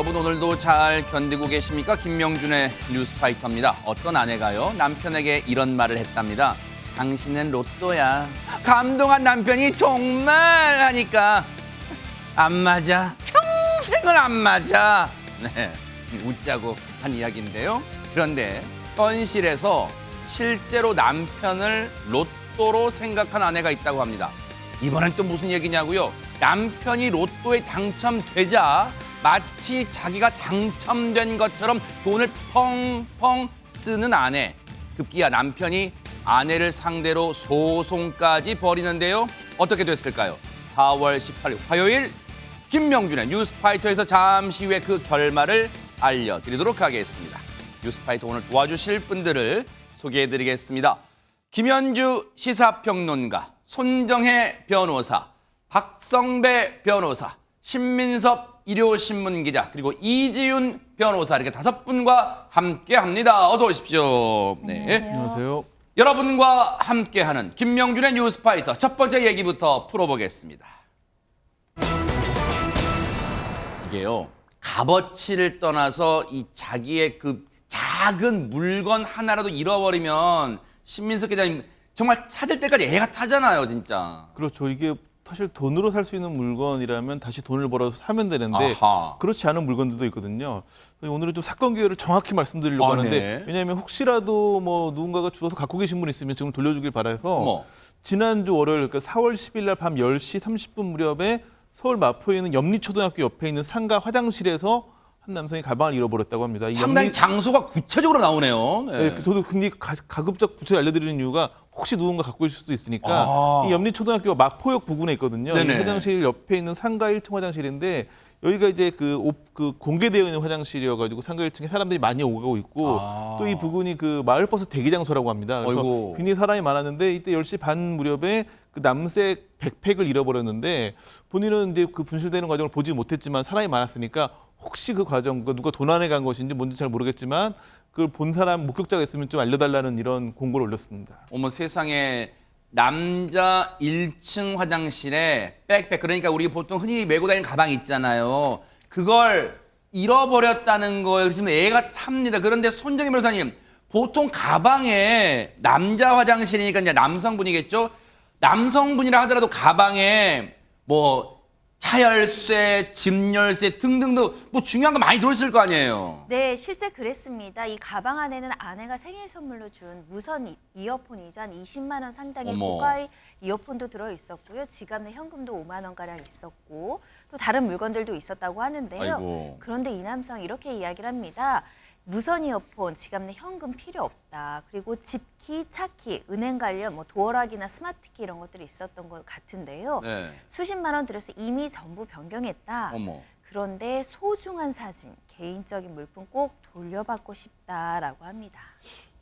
여러분 오늘도 잘 견디고 계십니까? 김명준의 뉴스파이터입니다. 어떤 아내가요? 남편에게 이런 말을 했답니다. 당신은 로또야. 감동한 남편이 정말 하니까 안 맞아. 평생을 안 맞아. 네, 웃자고 한 이야기인데요. 그런데 현실에서 실제로 남편을 로또로 생각한 아내가 있다고 합니다. 이번엔 또 무슨 얘기냐고요? 남편이 로또에 당첨되자 마치 자기가 당첨된 것처럼 돈을 펑펑 쓰는 아내. 급기야 남편이 아내를 상대로 소송까지 벌이는데요. 어떻게 됐을까요? 4월 18일 화요일 김명준의 뉴스파이터에서 잠시 후에 그 결말을 알려드리도록 하겠습니다. 뉴스파이터 오늘 도와주실 분들을 소개해드리겠습니다. 김현주 시사평론가, 손정혜 변호사, 박성배 변호사, 신민섭 일요신문기자, 그리고 이지윤 변호사 이렇게 5분과 함께합니다. 어서 오십시오. 네. 안녕하세요. 여러분과 함께하는 김명준의 뉴스파이터 첫 번째 얘기부터 풀어보겠습니다. 이게요, 값어치를 떠나서 이 자기의 그 작은 물건 하나라도 잃어버리면 신민석 기자님 정말 찾을 때까지 애가 타잖아요, 진짜. 그렇죠. 이게 사실 돈으로 살 수 있는 물건이라면 다시 돈을 벌어서 사면 되는데 아하. 그렇지 않은 물건들도 있거든요. 오늘은 좀 사건 기회를 정확히 말씀드리려고 하는데 네. 왜냐하면 혹시라도 뭐 누군가가 주워서 갖고 계신 분 있으면 지금 돌려주길 바라서 어머. 지난주 월요일 그러니까 4월 10일 날 밤 10시 30분 무렵에 서울 마포에 있는 염리초등학교 옆에 있는 상가 화장실에서 한 남성이 가방을 잃어버렸다고 합니다. 이 상당히 장소가 구체적으로 나오네요. 네. 네, 저도 굉장히 가급적 구체적으로 알려드리는 이유가 혹시 누군가 갖고 있을 수도 있으니까 이 염리초등학교가 마포역 부근에 있거든요. 이 네네. 화장실 옆에 있는 상가 1층 화장실인데 여기가 이제 그 공개되어 있는 화장실이어가지고 상가 1층에 사람들이 많이 오고 있고 또 이 부근이 그 마을버스 대기 장소라고 합니다. 그래서 어이구. 굉장히 사람이 많았는데 이때 10시 반 무렵에 그 남색 백팩을 잃어버렸는데 본인은 이제 그 분실되는 과정을 보지 못했지만 사람이 많았으니까 혹시 그 과정 누가 도난해 간 것인지 뭔지 잘 모르겠지만 그걸 본 사람 목격자가 있으면 좀 알려달라는 이런 공고를 올렸습니다. 어머 세상에, 남자 1층 화장실에 백팩, 그러니까 우리 보통 흔히 메고 다니는 가방 있잖아요. 그걸 잃어버렸다는 거예요. 그래서 애가 탑니다. 그런데 손정희 변호사님, 보통 가방에 남자 화장실이니까 이제 남성분이겠죠? 남성분이라 하더라도 가방에 뭐 차열쇠, 집 열쇠 등등등 뭐 중요한 거 많이 들어있을 거 아니에요. 네, 실제 그랬습니다. 이 가방 안에는 아내가 생일 선물로 준 무선 이어폰이자 한 20만 원 상당의 어머. 고가의 이어폰도 들어 있었고요. 지갑 내 현금도 5만 원 가량 있었고 또 다른 물건들도 있었다고 하는데요. 아이고. 그런데 이 남성 이렇게 이야기를 합니다. 무선 이어폰, 지갑 내 현금 필요 없다. 그리고 집키, 차키, 은행 관련 뭐 도어락이나 스마트키 이런 것들이 있었던 것 같은데요. 네. 수십만 원 들여서 이미 전부 변경했다. 어머. 그런데 소중한 사진, 개인적인 물품 꼭 돌려받고 싶다라고 합니다.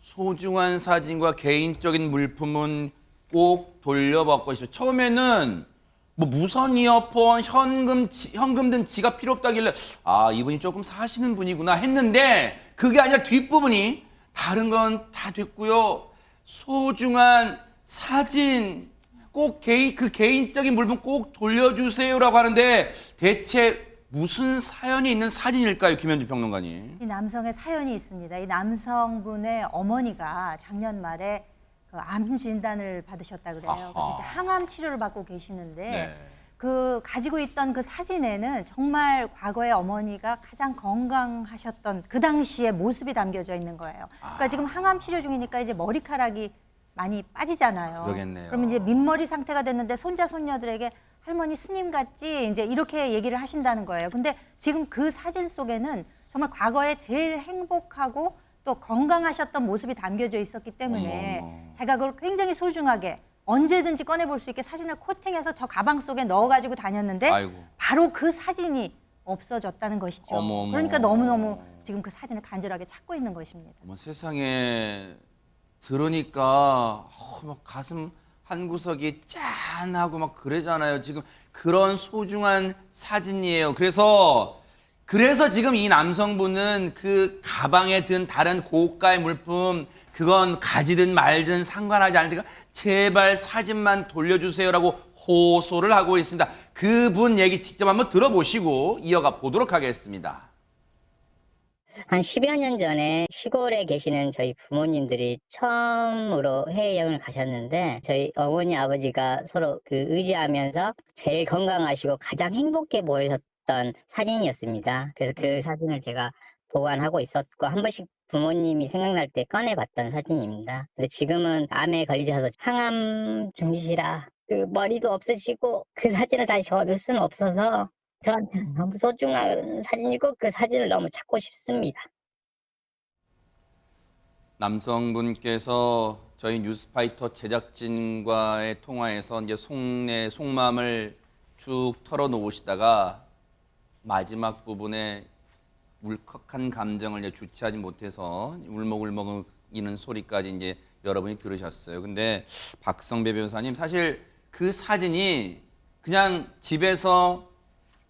소중한 사진과 개인적인 물품은 꼭 돌려받고 싶어요. 처음에는 뭐 무선 이어폰, 현금 등 지갑 필요 없다길래 아, 이분이 조금 사시는 분이구나 했는데 그게 아니라 뒷부분이 다른 건 다 됐고요. 소중한 사진, 꼭 그 개인적인 물품 꼭 돌려주세요라고 하는데 대체 무슨 사연이 있는 사진일까요, 김현주 평론가님? 이 남성의 사연이 있습니다. 이 남성분의 어머니가 작년 말에 그 암 진단을 받으셨다 그래요. 아하. 그래서 이제 항암 치료를 받고 계시는데 네. 그 가지고 있던 그 사진에는 정말 과거에 어머니가 가장 건강하셨던 그 당시의 모습이 담겨져 있는 거예요. 그러니까 지금 항암 치료 중이니까 이제 머리카락이 많이 빠지잖아요. 그러겠네요. 그러면 이제 민머리 상태가 됐는데 손자 손녀들에게 할머니 스님 같지 이제 이렇게 얘기를 하신다는 거예요. 근데 지금 그 사진 속에는 정말 과거에 제일 행복하고 또 건강하셨던 모습이 담겨져 있었기 때문에 어머. 제가 그걸 굉장히 소중하게 언제든지 꺼내볼 수 있게 사진을 코팅해서 저 가방 속에 넣어가지고 다녔는데 아이고. 바로 그 사진이 없어졌다는 것이죠. 어머머. 그러니까 너무너무 지금 그 사진을 간절하게 찾고 있는 것입니다. 어머, 세상에, 들으니까 막 가슴 한 구석이 짠하고 막 그러잖아요. 지금 그런 소중한 사진이에요. 그래서 지금 이 남성분은 그 가방에 든 다른 고가의 물품, 그건 가지든 말든 상관하지 않으니까 제발 사진만 돌려주세요라고 호소를 하고 있습니다. 그분 얘기 직접 한번 들어보시고 이어가 보도록 하겠습니다. 한 10여 년 전에 시골에 계시는 저희 부모님들이 처음으로 해외여행을 가셨는데 저희 어머니 아버지가 서로 그 의지하면서 제일 건강하시고 가장 행복해 보이셨던 사진이었습니다. 그래서 그 사진을 제가 보관하고 있었고 한 번씩 부모님이 생각날 때 꺼내봤던 사진입니다. 근데 지금은 암에 걸리셔서 항암 중이시라 그 머리도 없으시고 그 사진을 다시 얻을 수는 없어서 저한테는 너무 소중한 사진이고 그 사진을 너무 찾고 싶습니다. 남성분께서 저희 뉴스파이터 제작진과의 통화에서 이제 속마음을 쭉 털어놓으시다가 마지막 부분에 울컥한 감정을 이제 주체하지 못해서 울먹울먹이는 소리까지 이제 여러분이 들으셨어요. 근데 박성배 변호사님, 사실 그 사진이 그냥 집에서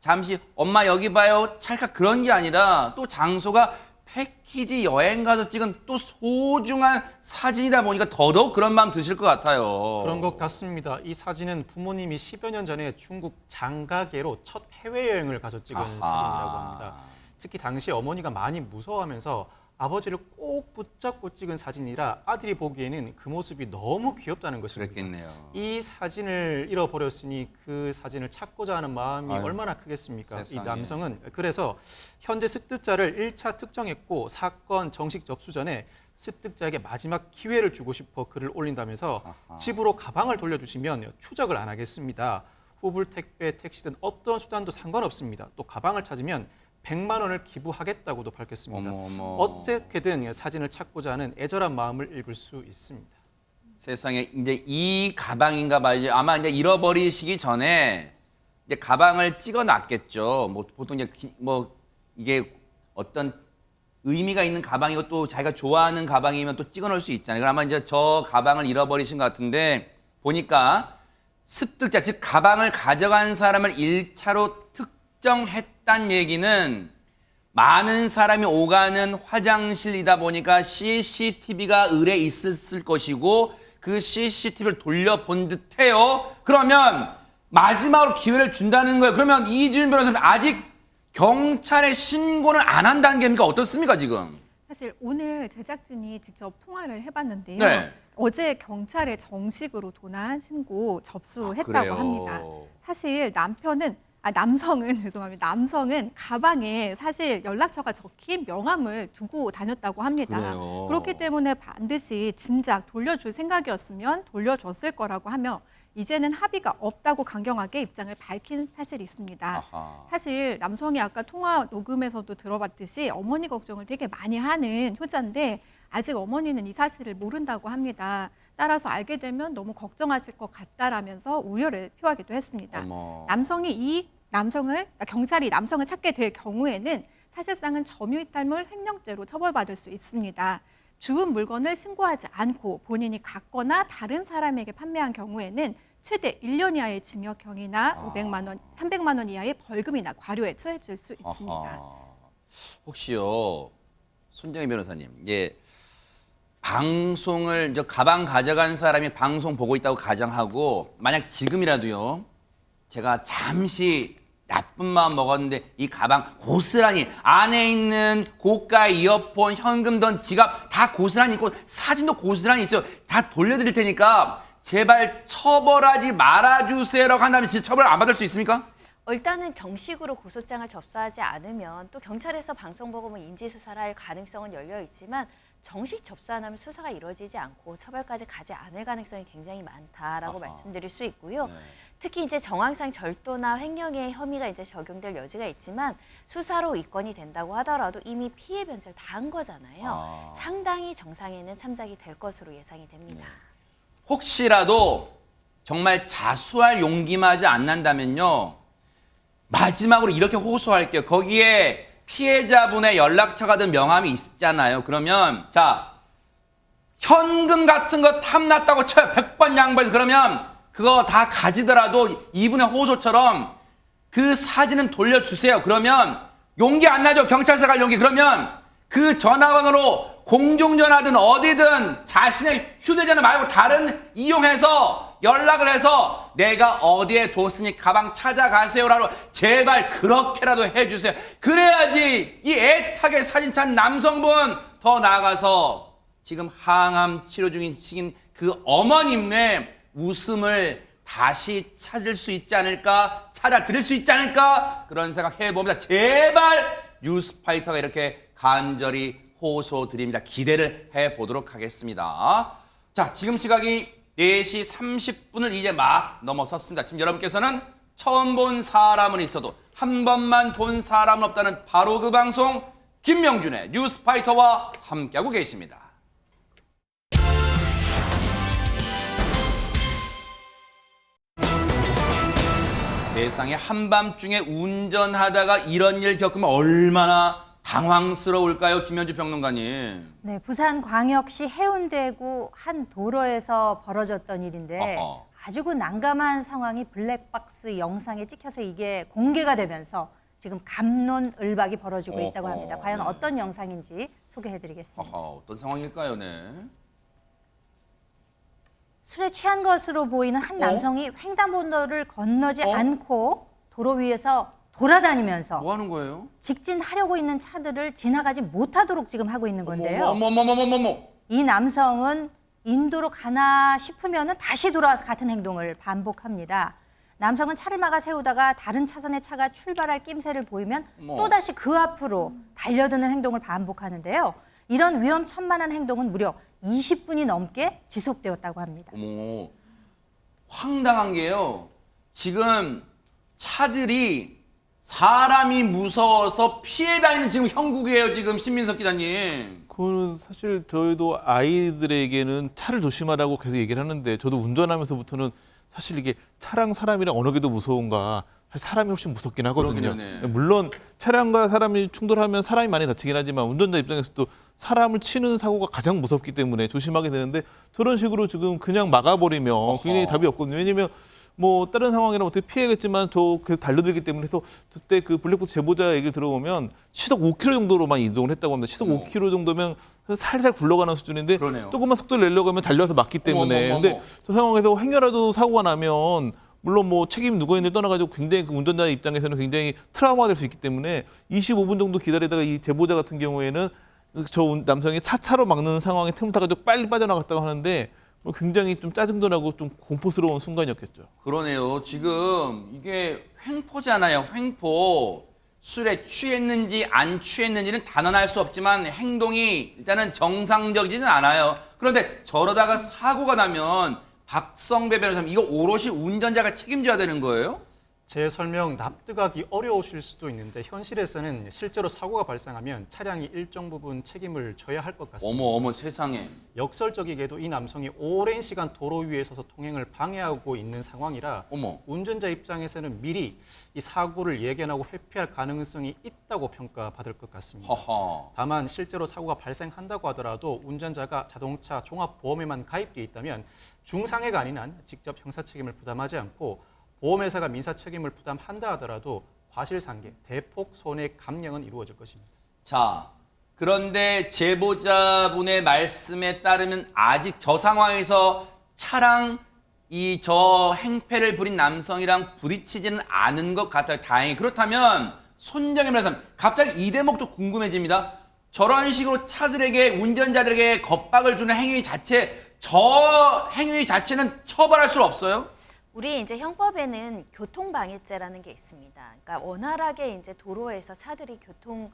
잠시 엄마 여기 봐요 찰칵 그런 게 아니라 또 장소가 패키지 여행 가서 찍은 또 소중한 사진이다 보니까 더더욱 그런 마음 드실 것 같아요. 그런 것 같습니다. 이 사진은 부모님이 10여 년 전에 중국 장가계로 첫 해외여행을 가서 찍은 사진이라고 합니다. 특히 당시 어머니가 많이 무서워하면서 아버지를 꼭 붙잡고 찍은 사진이라 아들이 보기에는 그 모습이 너무 귀엽다는 것입니다. 그랬겠네요. 이 사진을 잃어버렸으니 그 사진을 찾고자 하는 마음이 아유, 얼마나 크겠습니까? 세상에. 이 남성은 그래서 현재 습득자를 1차 특정했고 사건 정식 접수 전에 습득자에게 마지막 기회를 주고 싶어 글을 올린다면서 아하. 집으로 가방을 돌려주시면 추적을 안 하겠습니다. 후불 택배, 택시든 어떤 수단도 상관없습니다. 또 가방을 찾으면 100만 원을 기부하겠다고도 밝혔습니다. 어머. 어떻게든 사진을 찾고자 하는 애절한 마음을 읽을 수 있습니다. 세상에 이제 이 가방인가 봐요. 이제 아마 이제 잃어버리시기 전에 이제 가방을 찍어놨겠죠. 뭐 보통 이제 뭐 이게 어떤 의미가 있는 가방이고 또 자기가 좋아하는 가방이면 또 찍어놓을 수 있잖아요. 그럼 아마 이제 저 가방을 잃어버리신 것 같은데 보니까 습득자 즉 가방을 가져간 사람을 1차로 특정했단 얘기는 많은 사람이 오가는 화장실이다 보니까 CCTV가 을에 있었을 것이고 그 CCTV를 돌려본 듯해요. 그러면 마지막으로 기회를 준다는 거예요. 그러면 이지훈 변호사는 아직 경찰에 신고는 안 한다는 겁니까? 어떻습니까 지금? 사실 오늘 제작진이 직접 통화를 해봤는데요. 네. 어제 경찰에 정식으로 도난 신고 접수했다고 그래요? 합니다. 사실 남성은 죄송합니다. 남성은 가방에 사실 연락처가 적힌 명함을 두고 다녔다고 합니다. 그래요? 그렇기 때문에 반드시 진작 돌려줄 생각이었으면 돌려줬을 거라고 하며 이제는 합의가 없다고 강경하게 입장을 밝힌 사실이 있습니다. 아하. 사실 남성이 아까 통화 녹음에서도 들어봤듯이 어머니 걱정을 되게 많이 하는 효자인데 아직 어머니는 이 사실을 모른다고 합니다. 따라서 알게 되면 너무 걱정하실 것 같다라면서 우려를 표하기도 했습니다. 어머. 경찰이 남성을 찾게 될 경우에는 사실상은 점유이탈물 횡령죄로 처벌받을 수 있습니다. 주운 물건을 신고하지 않고 본인이 갖거나 다른 사람에게 판매한 경우에는 최대 1년 이하의 징역형이나 500만 원, 300만 원 이하의 벌금이나 과료에 처해질 수 있습니다. 아하. 혹시요, 손정희 변호사님, 방송을 저 가방 가져간 사람이 방송 보고 있다고 가정하고 만약 지금이라도요, 제가 잠시 나쁜 마음 먹었는데 이 가방 고스란히 안에 있는 고가 이어폰, 현금 등 지갑 다 고스란히 있고 사진도 고스란히 있어요. 다 돌려드릴 테니까 제발 처벌하지 말아주세요라고 한다면 진짜 처벌 안 받을 수 있습니까? 일단은 정식으로 고소장을 접수하지 않으면 또 경찰에서 방송 보고 인지수사를 할 가능성은 열려 있지만 정식 접수 안 하면 수사가 이루어지지 않고 처벌까지 가지 않을 가능성이 굉장히 많다라고 말씀드릴 수 있고요. 네. 특히 이제 정황상 절도나 횡령의 혐의가 이제 적용될 여지가 있지만 수사로 입건이 된다고 하더라도 이미 피해 변제를 다 한 거잖아요. 상당히 정상에는 참작이 될 것으로 예상이 됩니다. 혹시라도 정말 자수할 용기마저 안 난다면요, 마지막으로 이렇게 호소할게요. 거기에 피해자분의 연락처가 든 명함이 있잖아요. 그러면 자, 현금 같은 거 탐났다고 쳐요. 100번 양보해서. 그러면 그거 다 가지더라도 이분의 호소처럼 그 사진은 돌려주세요. 그러면 용기 안 나죠? 경찰서 갈 용기. 그러면 그 전화번호로 공중전화든 어디든 자신의 휴대전화 말고 다른 이용해서 연락을 해서 내가 어디에 뒀으니 가방 찾아가세요라고 제발 그렇게라도 해주세요. 그래야지 이 애타게 사진 찬 남성분, 더 나아가서 지금 항암 치료 중이신 그 어머님의 웃음을 다시 찾을 수 있지 않을까, 찾아드릴 수 있지 않을까, 그런 생각 해봅니다. 제발 뉴스파이터가 이렇게 간절히 호소드립니다. 기대를 해보도록 하겠습니다. 자, 지금 시각이 4시 30분을 이제 막 넘어섰습니다. 지금 여러분께서는 처음 본 사람은 있어도 한 번만 본 사람은 없다는 바로 그 방송, 김명준의 뉴스파이터와 함께하고 계십니다. 세상에 한밤중에 운전하다가 이런 일 겪으면 얼마나 당황스러울까요, 김현주 평론가님? 네, 부산광역시 해운대구 한 도로에서 벌어졌던 일인데 어허. 아주 그 난감한 상황이 블랙박스 영상에 찍혀서 이게 공개가 되면서 지금 갑론을박이 벌어지고 있다고 어허, 합니다. 과연 네. 어떤 영상인지 소개해드리겠습니다. 어떤 상황일까요, 네? 술에 취한 것으로 보이는 한 남성이 횡단보도를 건너지 않고 도로 위에서 돌아다니면서 뭐 하는 거예요? 직진하려고 있는 차들을 지나가지 못하도록 지금 하고 있는 건데요. 어머머머머머머. 이 남성은 인도로 가나 싶으면 다시 돌아와서 같은 행동을 반복합니다. 남성은 차를 막아 세우다가 다른 차선의 차가 출발할 낌새를 보이면 어머. 또다시 그 앞으로 달려드는 행동을 반복하는데요. 이런 위험천만한 행동은 무려 20분이 넘게 지속되었다고 합니다. 어머, 황당한 게요. 지금 차들이 사람이 무서워서 피해 다니는 지금 형국이에요, 지금 신민석 기자님. 그거는 사실 저희도 아이들에게는 차를 조심하라고 계속 얘기를 하는데 저도 운전하면서부터는 사실 이게 차랑 사람이랑 어느 게 더 무서운가, 사람이 훨씬 무섭긴 하거든요. 그러겠네. 물론 차량과 사람이 충돌하면 사람이 많이 다치긴 하지만 운전자 입장에서도 사람을 치는 사고가 가장 무섭기 때문에 조심하게 되는데 저런 식으로 지금 그냥 막아버리면 굉장히 답이 없거든요. 왜냐면 뭐 다른 상황이라 어떻게 피해야겠지만 저 그 달려들기 때문에 해서 그때 그 블랙박스 제보자 얘기를 들어보면 시속 5km 정도로만 이동을 했다고 합니다. 시속 5km 정도면 살살 굴러가는 수준인데 그러네요. 조금만 속도를 내려고 하면 달려서 막기 때문에 근데 저 상황에서 행여라도 사고가 나면 물론 뭐 책임 누가 있는지 떠나가지고 굉장히 그 운전자 입장에서는 굉장히 트라우마가 될 수 있기 때문에 25분 정도 기다리다가 이 제보자 같은 경우에는 저 남성이 차차로 막는 상황에 틈을 타가지고 빨리 빠져나갔다고 하는데 뭐 굉장히 좀 짜증도 나고 좀 공포스러운 순간이었겠죠. 그러네요. 지금 이게 횡포잖아요. 횡포. 술에 취했는지 안 취했는지는 단언할 수 없지만 행동이 일단은 정상적이지는 않아요. 그런데 저러다가 사고가 나면 박성배 변호사님, 이거 오롯이 운전자가 책임져야 되는 거예요? 제 설명 납득하기 어려우실 수도 있는데 현실에서는 실제로 사고가 발생하면 차량이 일정 부분 책임을 져야 할 것 같습니다. 어머 세상에. 역설적이게도 이 남성이 오랜 시간 도로 위에 서서 통행을 방해하고 있는 상황이라 어머. 운전자 입장에서는 미리 이 사고를 예견하고 회피할 가능성이 있다고 평가받을 것 같습니다. 허허. 다만 실제로 사고가 발생한다고 하더라도 운전자가 자동차 종합보험에만 가입되어 있다면 중상해가 아닌 한 직접 형사 책임을 부담하지 않고 보험회사가 민사 책임을 부담한다 하더라도 과실상계, 대폭 손해 감량은 이루어질 것입니다. 자, 그런데 제보자분의 말씀에 따르면 아직 저 상황에서 차랑 이 저 행패를 부린 남성이랑 부딪히지는 않은 것 같아요. 다행히. 그렇다면 손정혜 변호사님, 갑자기 이 대목도 궁금해집니다. 저런 식으로 차들에게, 운전자들에게 겁박을 주는 행위 자체, 저 행위 자체는 처벌할 수 없어요? 우리 이제 형법에는 교통방해죄라는 게 있습니다. 그러니까 원활하게 이제 도로에서 차들이 교통에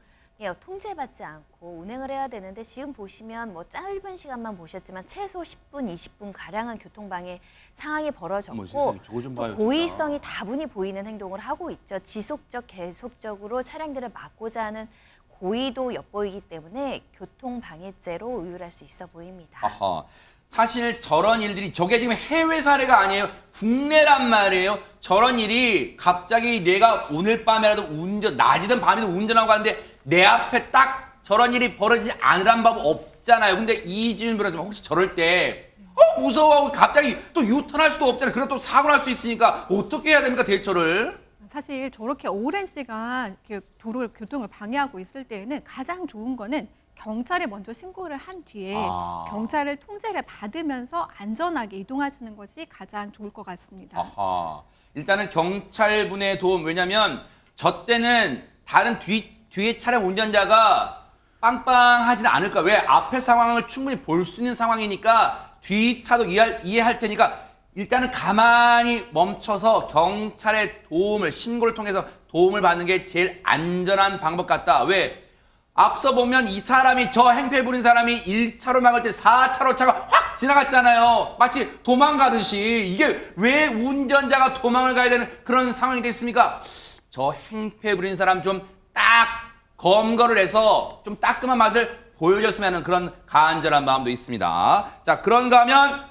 통제받지 않고 운행을 해야 되는데 지금 보시면 뭐 짧은 시간만 보셨지만 최소 10분, 20분 가량한 교통방해 상황이 벌어졌고 세상에, 저거 좀 봐요, 또 고의성이 다분히 보이는 행동을 하고 있죠. 지속적, 계속적으로 차량들을 막고자 하는 고의도 엿보이기 때문에 교통방해죄로 의율할 수 있어 보입니다. 아하. 사실 저런 일들이 저게 지금 해외 사례가 아니에요. 국내란 말이에요. 저런 일이 갑자기 내가 오늘 밤에라도 낮이든 밤이든 운전하고 가는데 내 앞에 딱 저런 일이 벌어지지 않으란 법 없잖아요. 근데 이지훈 변호사님, 혹시 저럴 때 무서워하고 갑자기 또 유턴할 수도 없잖아요. 그럼 또 사고 날 수 있으니까 어떻게 해야 됩니까, 대처를? 사실 저렇게 오랜 시간 이렇게 도로 교통을 방해하고 있을 때에는 가장 좋은 거는 경찰에 먼저 신고를 한 뒤에 아. 경찰을 통제를 받으면서 안전하게 이동하시는 것이 가장 좋을 것 같습니다. 아하. 일단은 경찰분의 도움. 왜냐면 저 때는 다른 뒤에 차량 운전자가 빵빵하지는 않을까. 왜? 앞에 상황을 충분히 볼 수 있는 상황이니까 뒤 차도 이해할 테니까 일단은 가만히 멈춰서 경찰의 도움을, 신고를 통해서 도움을 받는 게 제일 안전한 방법 같다. 왜? 앞서 보면 이 사람이, 저 행패 부린 사람이 1차로 막을 때 4차로 차가 확 지나갔잖아요. 마치 도망가듯이. 이게 왜 운전자가 도망을 가야 되는 그런 상황이 됐습니까? 저 행패 부린 사람 좀 딱 검거를 해서 좀 따끔한 맛을 보여줬으면 하는 그런 간절한 마음도 있습니다. 자, 그런가 하면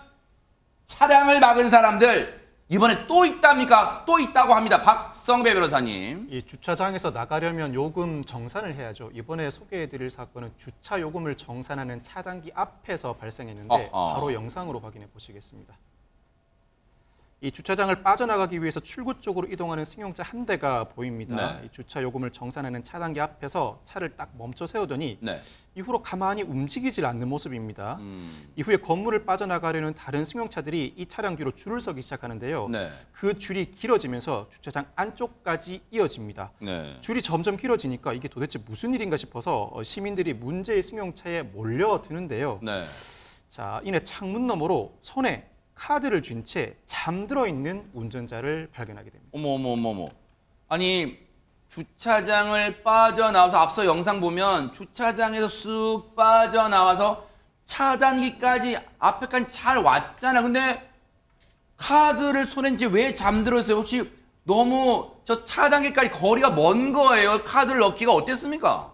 차량을 막은 사람들 이번에 또 있답니까? 또 있다고 합니다. 박성배 변호사님. 이 주차장에서 나가려면 요금 정산을 해야죠. 이번에 소개해드릴 사건은 주차 요금을 정산하는 차단기 앞에서 발생했는데 어허. 바로 영상으로 확인해 보시겠습니다. 이 주차장을 빠져나가기 위해서 출구 쪽으로 이동하는 승용차 한 대가 보입니다. 네. 이 주차 요금을 정산하는 차단기 앞에서 차를 딱 멈춰 세우더니 네. 이후로 가만히 움직이질 않는 모습입니다. 이후에 건물을 빠져나가려는 다른 승용차들이 이 차량 뒤로 줄을 서기 시작하는데요. 네. 그 줄이 길어지면서 주차장 안쪽까지 이어집니다. 네. 줄이 점점 길어지니까 이게 도대체 무슨 일인가 싶어서 시민들이 문제의 승용차에 몰려드는데요. 네. 자, 이내 창문 너머로 손에 카드를 쥔 채 잠들어 있는 운전자를 발견하게 됩니다. 어머. 아니, 주차장을 빠져나와서 앞서 영상 보면 주차장에서 쑥 빠져나와서 차단기까지 앞에까지 잘 왔잖아. 근데 카드를 손에 쥐 왜 잠들었어요? 혹시 너무 저 차단기까지 거리가 먼 거예요? 카드를 넣기가 어땠습니까?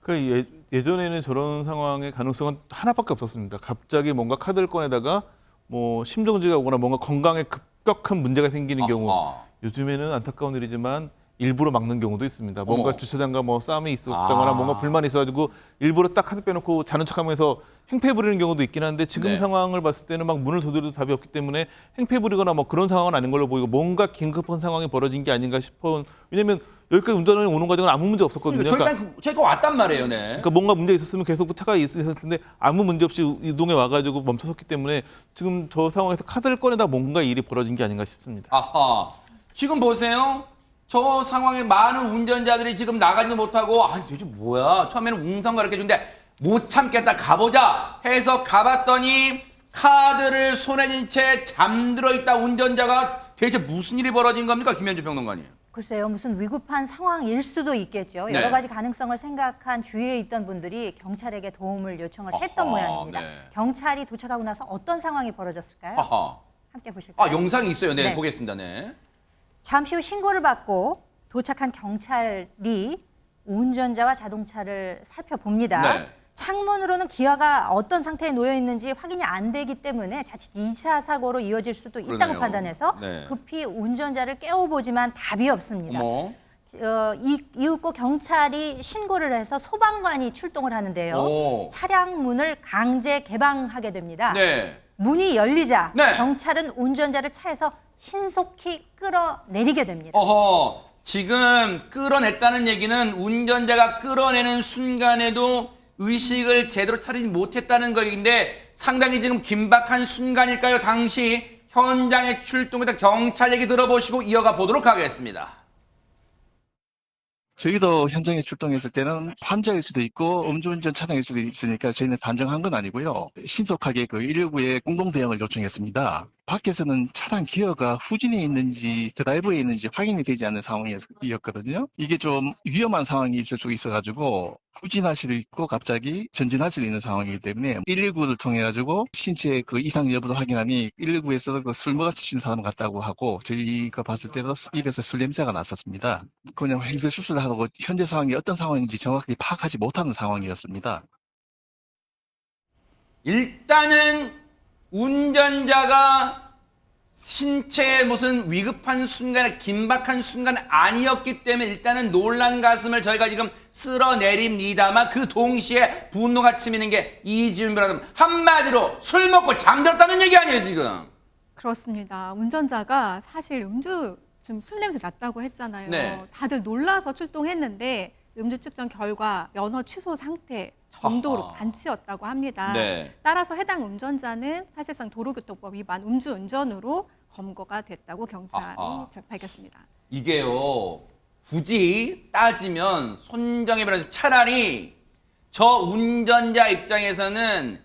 그 예전에는 저런 상황의 가능성은 하나밖에 없었습니다. 갑자기 뭔가 카드를 꺼내다가 뭐 심정지가 오거나 뭔가 건강에 급격한 문제가 생기는 경우. 아하. 요즘에는 안타까운 일이지만 일부러 막는 경우도 있습니다. 뭔가 어머. 주차장과 뭐 싸움이 있었다거나 아. 뭔가 불만이 있어가지고 일부러 딱 카드 빼놓고 자는 척하면서 행패 부리는 경우도 있긴 한데 지금 네. 상황을 봤을 때는 막 문을 두드려도 답이 없기 때문에 행패 부리거나 뭐 그런 상황은 아닌 걸로 보이고 뭔가 긴급한 상황이 벌어진 게 아닌가 싶어. 왜냐면 여기까지 운전을 오는 과정은 아무 문제 없었거든요. 그러니까 저희가 왔단 말이에요. 네. 그러니까 뭔가 문제 있었으면 계속 차가 있었을 텐데 아무 문제 없이 이동해 와가지고 멈춰섰기 때문에 지금 저 상황에서 카드를 꺼내다 뭔가 일이 벌어진 게 아닌가 싶습니다. 아하. 지금 보세요. 저 상황에 많은 운전자들이 지금 나가지도 못하고, 아니, 도대체 뭐야. 처음에는 웅성 가르쳐 주는데 못 참겠다. 가보자. 해서 가봤더니 카드를 손에 쥔 채 잠들어 있다. 운전자가 대체 무슨 일이 벌어진 겁니까? 김현주 평론가님. 글쎄요, 무슨 위급한 상황일 수도 있겠죠. 네. 여러 가지 가능성을 생각한 주위에 있던 분들이 경찰에게 도움을 요청을 했던 아하, 모양입니다. 네. 경찰이 도착하고 나서 어떤 상황이 벌어졌을까요? 아하. 함께 보실까요? 아, 영상이 있어요. 네, 네. 보겠습니다. 네. 잠시 후 신고를 받고 도착한 경찰이 운전자와 자동차를 살펴봅니다. 네. 창문으로는 기아가 어떤 상태에 놓여 있는지 확인이 안 되기 때문에 자칫 2차 사고로 이어질 수도 있다고 그러네요. 판단해서 네. 급히 운전자를 깨워보지만 답이 없습니다. 어머. 이윽고 경찰이 신고를 해서 소방관이 출동을 하는데요. 오. 차량 문을 강제 개방하게 됩니다. 네. 문이 열리자 네. 경찰은 운전자를 차에서 신속히 끌어내리게 됩니다. 어허. 지금 끌어냈다는 얘기는 운전자가 끌어내는 순간에도 의식을 제대로 차리지 못했다는 것인데 상당히 지금 긴박한 순간일까요? 당시 현장에 출동했던 경찰 얘기 들어보시고 이어가 보도록 하겠습니다. 저희도 현장에 출동했을 때는 환자일 수도 있고 음주운전 차량일 수도 있으니까 저희는 단정한 건 아니고요. 신속하게 그 119에 공동 대응을 요청했습니다. 밖에서는 차량 기어가 후진에 있는지 드라이브에 있는지 확인이 되지 않는 상황이었거든요. 이게 좀 위험한 상황이 있을 수 있어가지고 후진할 수도 있고 갑자기 전진할 수도 있는 상황이기 때문에 119를 통해 가지고 신체 그 이상 여부를 확인하니 119에서 그 술 먹어치신 사람 같다고 하고 저희가 봤을 때도 입에서 술 냄새가 났었습니다. 그냥 횡설 수술을 하고 현재 상황이 어떤 상황인지 정확하게 파악하지 못하는 상황이었습니다. 일단은 운전자가 신체에 무슨 위급한 순간에 긴박한 순간 아니었기 때문에 일단은 놀란 가슴을 저희가 지금 쓸어내립니다만 그 동시에 분노가 치미는 게 이지훈 변호사 한마디로 술 먹고 잠들었다는 얘기 아니에요 지금. 그렇습니다. 운전자가 사실 지금 술 냄새 났다고 했잖아요. 네. 다들 놀라서 출동했는데 음주 측정 결과 면허 취소 상태 정도로 아하. 반치였다고 합니다. 네. 따라서 해당 운전자는 사실상 도로교통법 위반 음주운전으로 검거가 됐다고 경찰이 아하. 밝혔습니다. 이게요, 굳이 따지면 손정혜 변호사 차라리 저 운전자 입장에서는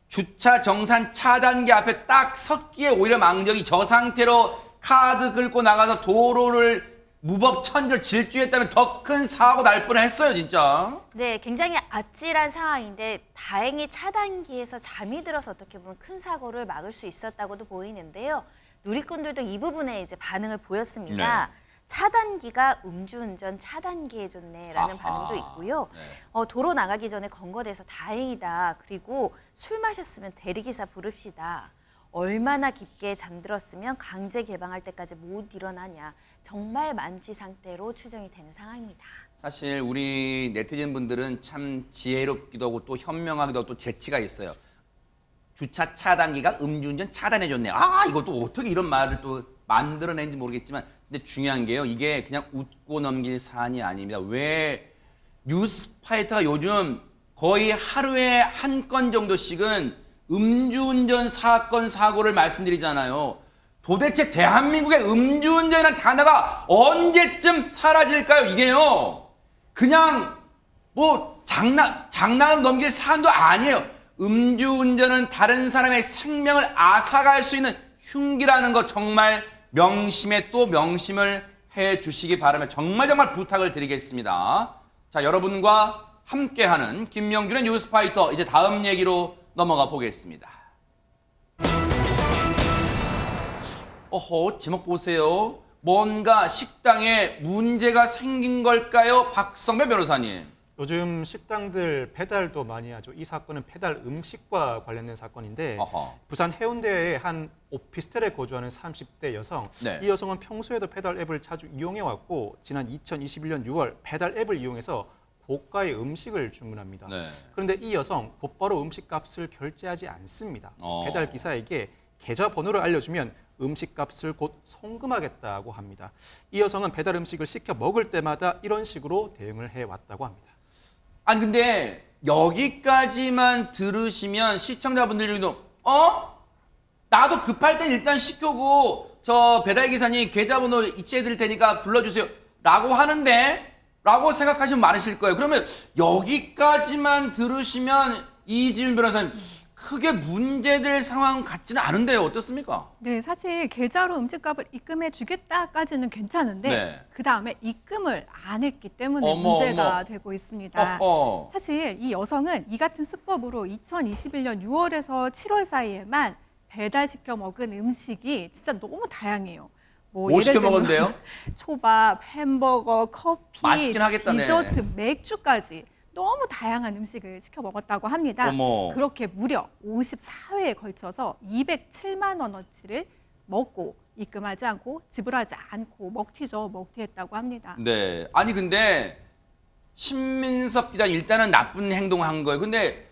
주차 정산 차단기 앞에 딱 섰기에 오히려 망정이 저 상태로 카드 긁고 나가서 도로를 무법천지로 질주했다면 더 큰 사고 날 뻔했어요, 진짜. 네, 굉장히 아찔한 상황인데 다행히 차단기에서 잠이 들어서 어떻게 보면 큰 사고를 막을 수 있었다고도 보이는데요. 누리꾼들도 이 부분에 이제 반응을 보였습니다. 네. 차단기가 음주운전 차단기해줬네라는 아하. 반응도 있고요. 네. 도로 나가기 전에 검거돼서 다행이다. 그리고 술 마셨으면 대리기사 부릅시다. 얼마나 깊게 잠들었으면 강제 개방할 때까지 못 일어나냐. 정말 만취 상태로 추정이 되는 상황입니다. 사실 우리 네티즌 분들은 참 지혜롭기도 하고 또 현명하기도 하고 또 재치가 있어요. 주차 차단기가 음주운전 차단해줬네요. 아, 이것도 어떻게 이런 말을 또 만들어낸지 모르겠지만, 근데 중요한 게요, 이게 그냥 웃고 넘길 사안이 아닙니다. 왜 뉴스파이터가 요즘 거의 하루에 한 건 정도씩은 음주운전 사건 사고를 말씀드리잖아요. 도대체 대한민국의 음주운전이라는 단어가 언제쯤 사라질까요? 이게요, 그냥 뭐 장난을 넘길 사안도 아니에요. 음주운전은 다른 사람의 생명을 앗아갈 수 있는 흉기라는 거 정말 명심에 또 명심을 해 주시기 바라며 정말 부탁을 드리겠습니다. 자, 여러분과 함께하는 김명준의 뉴스파이터, 이제 다음 얘기로 넘어가 보겠습니다. 어허, 제목 보세요. 뭔가 식당에 문제가 생긴 걸까요? 박성배 변호사님. 요즘 식당들 배달도 많이 하죠. 이 사건은 배달 음식과 관련된 사건인데 어허. 부산 해운대의 한 오피스텔에 거주하는 30대 여성. 네. 이 여성은 평소에도 배달 앱을 자주 이용해왔고 지난 2021년 6월 배달 앱을 이용해서 고가의 음식을 주문합니다. 네. 그런데 이 여성 곧바로 음식값을 결제하지 않습니다. 배달 기사에게 계좌번호를 알려주면 음식값을 곧 송금하겠다고 합니다. 이 여성은 배달 음식을 시켜 먹을 때마다 이런 식으로 대응을 해왔다고 합니다. 아니 근데 여기까지만 들으시면 시청자분들 중에도 나도 급할 땐 일단 시켜고 저 배달기사님 계좌번호 이체해 드릴 테니까 불러주세요 라고 하는데 라고 생각하시면 많으실 거예요. 그러면 여기까지만 들으시면 이지훈 변호사님 크게 문제될 상황 같지는 않은데요. 어떻습니까? 네, 사실 계좌로 음식값을 입금해 주겠다까지는 괜찮은데 네. 그 다음에 입금을 안 했기 때문에 어머, 문제가 어머. 되고 있습니다. 사실 이 여성은 이 같은 수법으로 2021년 6월에서 7월 사이에만 배달시켜 먹은 음식이 진짜 너무 다양해요. 뭐 시켜 들면 먹었는데요? 초밥, 햄버거, 커피, 맛있긴 하겠다네. 디저트, 맥주까지 너무 다양한 음식을 시켜 먹었다고 합니다. 어머. 그렇게 무려 54회에 걸쳐서 207만 원어치를 먹고 입금하지 않고 지불하지 않고 먹튀했다고 합니다. 네. 아니 근데 신민섭 기자 일단은 나쁜 행동을 한 거예요. 근데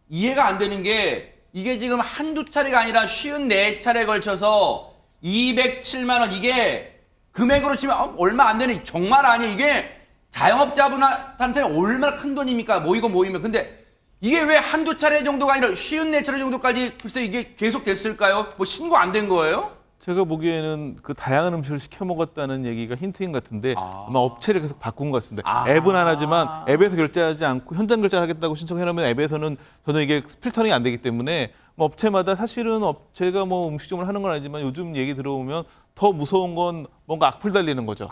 이해가 안 되는 게 이게 지금 한두 차례가 아니라 54차례에 걸쳐서 207만 원, 이게 금액으로 치면 얼마 안 되는, 정말 아니에요. 이게 자영업자분한테는 얼마나 큰 돈입니까? 모이고 모이면. 근데 이게 왜 한두 차례 정도가 아니라 54차례 정도까지 글쎄 이게 계속 됐을까요? 뭐 신고 안 된 거예요? 제가 보기에는 그 다양한 음식을 시켜 먹었다는 얘기가 힌트인 것 같은데 아마 업체를 계속 바꾼 것 같습니다. 앱은 하나지만 앱에서 결제하지 않고 현장 결제하겠다고 신청해놓으면 앱에서는 전혀 이게 필터링이 안 되기 때문에 뭐 업체마다 사실은 업체가 뭐 음식점을 하는 건 아니지만 요즘 얘기 들어보면 더 무서운 건 뭔가 악플 달리는 거죠.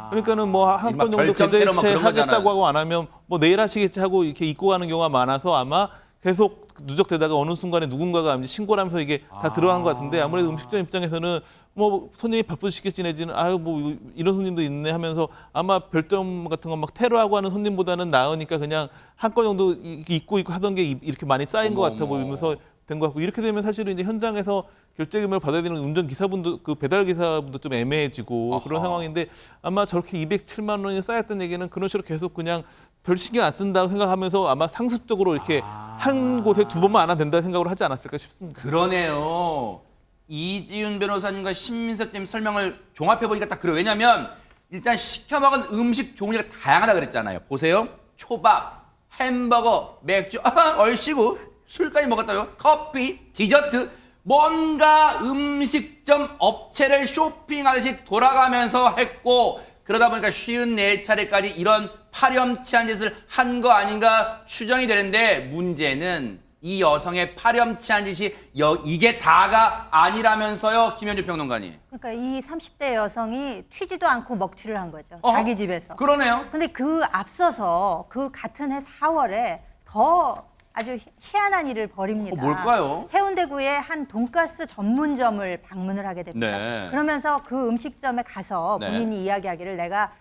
그러니까는 뭐 한 건 정도 계좌이체 하겠다고 하고 안 하면 뭐 내일 하시겠지 하고 이렇게 잊고 가는 경우가 많아서 아마 계속 누적되다가 어느 순간에 누군가가 신고를 하면서 이게 다 들어간 것 같은데 아무래도 음식점 입장에서는 뭐 손님이 바쁘시겠지 내지는 아유 뭐 이런 손님도 있네 하면서 아마 별점 같은 거 막 테러하고 하는 손님보다는 나으니까 그냥 한 건 정도 잊고 하던 게 이렇게 많이 쌓인 것 같아 보이면서 된 것 같고 이렇게 되면 사실은 이제 현장에서 결제금을 받아야 되는 운전기사분도 그 배달기사분도 좀 애매해지고 그런 상황인데 아마 저렇게 207만 원이 쌓였던 얘기는 그런 식으로 계속 그냥 별 신경 안 쓴다고 생각하면서 아마 상습적으로 이렇게 한 곳에 두 번만 안 하면 된다는 생각으로 하지 않았을까 싶습니다. 그러네요. 이지훈 변호사님과 신민석님 설명을 종합해보니까 딱 그래요. 왜냐하면 일단 시켜 먹은 음식 종류가 다양하다 그랬잖아요. 보세요. 초밥, 햄버거, 맥주, 얼씨구, 술까지 먹었다요. 커피, 디저트, 뭔가 음식점 업체를 쇼핑하듯이 돌아가면서 했고 그러다 보니까 54차례까지 이런 파렴치한 짓을 한 거 아닌가 추정이 되는데 문제는 이 여성의 파렴치한 짓이 이게 다가 아니라면서요, 김현주 평론가님. 그러니까 이 30대 여성이 튀지도 않고 먹튀를 한 거죠. 어허, 자기 집에서. 그러네요. 근데 그 앞서서 그 같은 해 4월에 더 아주 희한한 일을 벌입니다. 뭘까요? 해운대구의 한 돈가스 전문점을 방문을 하게 됩니다. 네. 그러면서 그 음식점에 가서 네. 본인이 이야기하기를 내가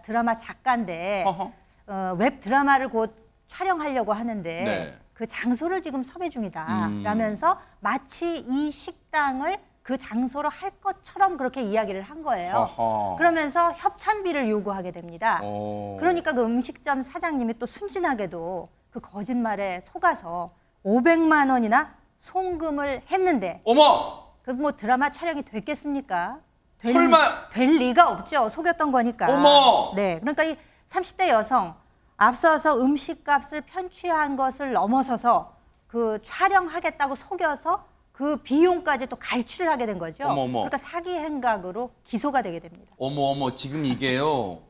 드라마 작가인데 어허. 웹 드라마를 곧 촬영하려고 하는데 네. 그 장소를 지금 섭외 중이다 라면서 마치 이 식당을 그 장소로 할 것처럼 그렇게 이야기를 한 거예요. 어허. 그러면서 협찬비를 요구하게 됩니다. 그러니까 그 음식점 사장님이 또 순진하게도 그 거짓말에 속아서 500만 원이나 송금을 했는데 어머! 그 뭐 드라마 촬영이 됐겠습니까? 설마! 될 리가 없죠. 속였던 거니까. 어머! 네, 그러니까 이 30대 여성 앞서서 음식값을 편취한 것을 넘어서서 그 촬영하겠다고 속여서 그 비용까지 또 갈취를 하게 된 거죠. 어머, 어머. 그러니까 사기 행각으로 기소가 되게 됩니다. 어머, 지금 이게요.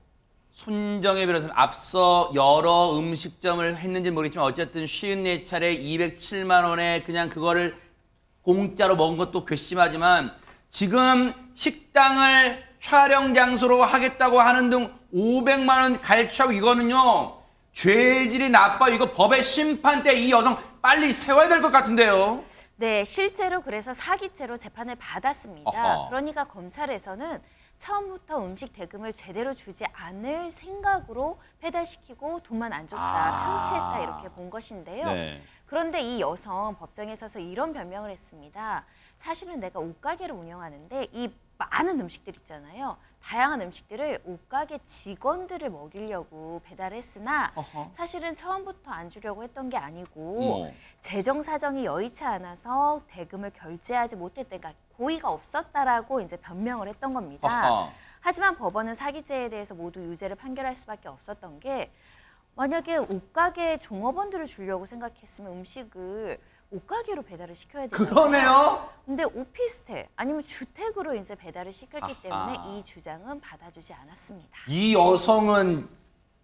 손정혜 변호사는 앞서 여러 음식점을 했는지 모르겠지만 어쨌든 54차례 207만 원에 그냥 그거를 공짜로 먹은 것도 괘씸하지만 지금 식당을 촬영 장소로 하겠다고 하는 등 500만 원 갈취하고 이거는요. 죄질이 나빠. 이거 법의 심판대 이 여성 빨리 세워야 될 것 같은데요. 네, 실제로 그래서 사기죄로 재판을 받았습니다. 어허. 그러니까 검찰에서는 처음부터 음식 대금을 제대로 주지 않을 생각으로 배달시키고 돈만 안 줬다, 편취했다 이렇게 본 것인데요. 네. 그런데 이 여성 법정에 서서 이런 변명을 했습니다. 사실은 내가 옷가게를 운영하는데 이 많은 음식들 있잖아요. 다양한 음식들을 옷가게 직원들을 먹이려고 배달했으나 어허. 사실은 처음부터 안 주려고 했던 게 아니고 어머. 재정 사정이 여의치 않아서 대금을 결제하지 못했다. 그러니까 고의가 없었다라고 이제 변명을 했던 겁니다. 어허. 하지만 법원은 사기죄에 대해서 모두 유죄를 판결할 수밖에 없었던 게 만약에 옷가게 종업원들을 주려고 생각했으면 음식을 옷가게로 배달을 시켜야 되잖아요. 그러네요. 근데 오피스텔 아니면 주택으로 이제 배달을 시켰기 아하. 때문에 이 주장은 받아주지 않았습니다. 이 여성은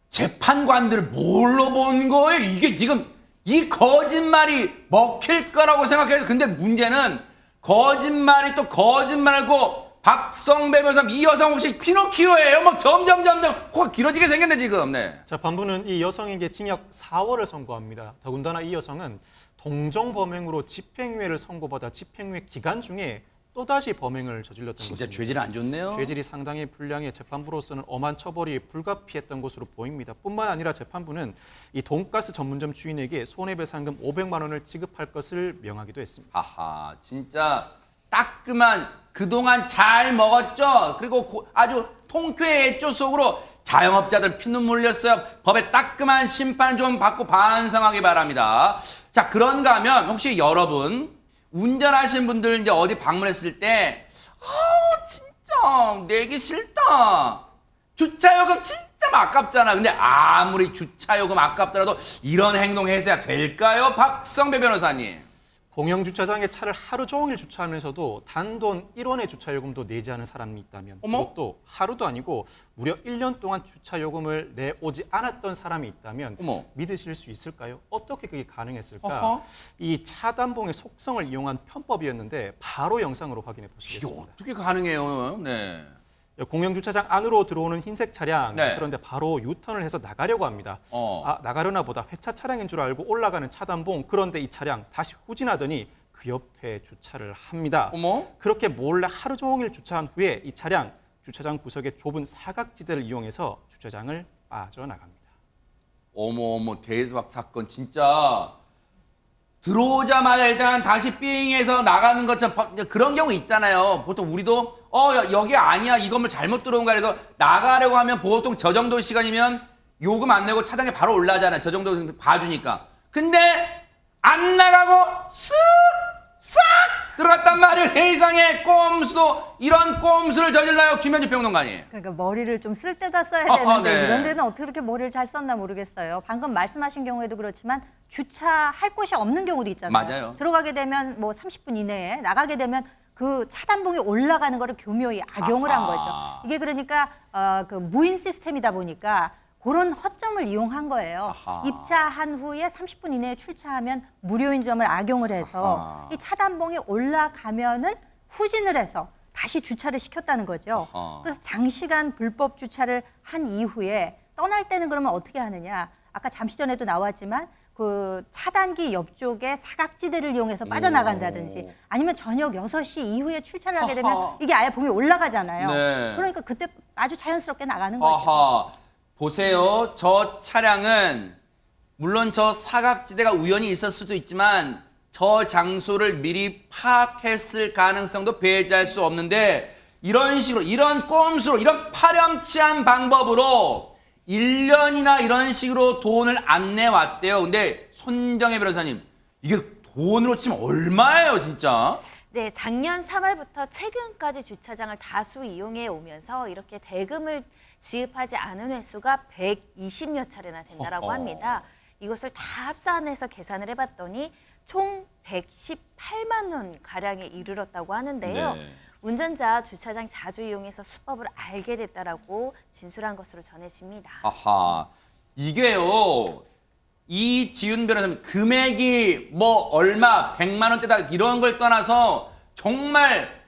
재판관들을 뭘로 본 거예요? 이게 지금 이 거짓말이 먹힐 거라고 생각해서 근데 문제는 거짓말이 또 거짓말고 박성배 변호사 이 여성 혹시 피노키오예요? 막 점점 코가 길어지게 생겼네 지금. 네. 재판부는 이 여성에게 징역 4월을 선고합니다. 더군다나 이 여성은 동종 범행으로 집행유예를 선고받아 집행유예 기간 중에 또다시 범행을 저질렀던 진짜 것입니다. 죄질 안 좋네요. 죄질이 상당히 불량해 재판부로서는 엄한 처벌이 불가피했던 것으로 보입니다. 뿐만 아니라 재판부는 이 돈가스 전문점 주인에게 손해배상금 500만 원을 지급할 것을 명하기도 했습니다. 아하, 진짜 따끔한 그동안 잘 먹었죠. 그리고 아주 통쾌했죠. 속으로 자영업자들 피눈물 흘렸어요. 법의 따끔한 심판 좀 받고 반성하기 바랍니다. 자, 그런가 하면 혹시 여러분 운전하시는 분들 이제 어디 방문했을 때 진짜 내기 싫다. 주차요금 진짜 아깝잖아. 근데 아무리 주차요금 아깝더라도 이런 행동 해서야 될까요? 박성배 변호사님. 공영주차장에 차를 하루 종일 주차하면서도 단돈 1원의 주차요금도 내지 않은 사람이 있다면 어머? 그것도 하루도 아니고 무려 1년 동안 주차요금을 내오지 않았던 사람이 있다면 어머. 믿으실 수 있을까요? 어떻게 그게 가능했을까? 어허. 이 차단봉의 속성을 이용한 편법이었는데 바로 영상으로 확인해 이게 보시겠습니다. 어떻게 가능해요? 네. 공영주차장 안으로 들어오는 흰색 차량 네. 그런데 바로 유턴을 해서 나가려고 합니다. 나가려나 보다 회차 차량인 줄 알고 올라가는 차단봉 그런데 이 차량 다시 후진하더니 그 옆에 주차를 합니다. 어머? 그렇게 몰래 하루 종일 주차한 후에 이 차량 주차장 구석의 좁은 사각지대를 이용해서 주차장을 빠져나갑니다. 어머 대박 사건 진짜 들어오자마자 일단 다시 삥해서 나가는 것처럼 그런 경우 있잖아요. 보통 우리도 여기 아니야 이 건물 잘못 들어온 거야 그래서 나가려고 하면 보통 저 정도 시간이면 요금 안 내고 차량에 바로 올라가잖아요. 저 정도 봐주니까. 근데 안 나가고 쓱 들어갔다 그렇단 말이에요. 세상에 꼼수도 이런 꼼수를 저질러요. 김현주 평론가님. 그러니까 머리를 좀 쓸 때다 써야 아, 되는데 네. 이런 데는 어떻게 그렇게 머리를 잘 썼나 모르겠어요. 방금 말씀하신 경우에도 그렇지만 주차할 곳이 없는 경우도 있잖아요. 맞아요. 들어가게 되면 뭐 30분 이내에 나가게 되면 그 차단봉이 올라가는 거를 교묘히 악용을 한 거죠. 이게 그러니까 그 무인 시스템이다 보니까 그런 허점을 이용한 거예요. 아하. 입차한 후에 30분 이내에 출차하면 무료인 점을 악용을 해서 아하. 이 차단봉이 올라가면은 후진을 해서 다시 주차를 시켰다는 거죠. 아하. 그래서 장시간 불법 주차를 한 이후에 떠날 때는 그러면 어떻게 하느냐? 아까 잠시 전에도 나왔지만 그 차단기 옆쪽에 사각지대를 이용해서 빠져나간다든지 아니면 저녁 6시 이후에 출차를 하게 되면 아하. 이게 아예 봉이 올라가잖아요. 네. 그러니까 그때 아주 자연스럽게 나가는 거죠. 아하. 보세요. 저 차량은 물론 저 사각지대가 우연히 있을 수도 있지만 저 장소를 미리 파악했을 가능성도 배제할 수 없는데 이런 식으로 이런 꼼수로 이런 파렴치한 방법으로 1년이나 이런 식으로 돈을 안 내왔대요. 근데 손정혜 변호사님 이게 돈으로 치면 얼마예요 진짜? 네, 작년 3월부터 최근까지 주차장을 다수 이용해 오면서 이렇게 대금을 지급하지 않은 횟수가 120여 차례나 된다라고 합니다. 이것을 다 합산해서 계산을 해봤더니 총 118만 원 가량에 이르렀다고 하는데요. 네. 운전자 주차장 자주 이용해서 수법을 알게 됐다라고 진술한 것으로 전해집니다. 아하. 이게요. 이지윤 변호사님 금액이 뭐 얼마 100만 원대다 이런 걸 떠나서 정말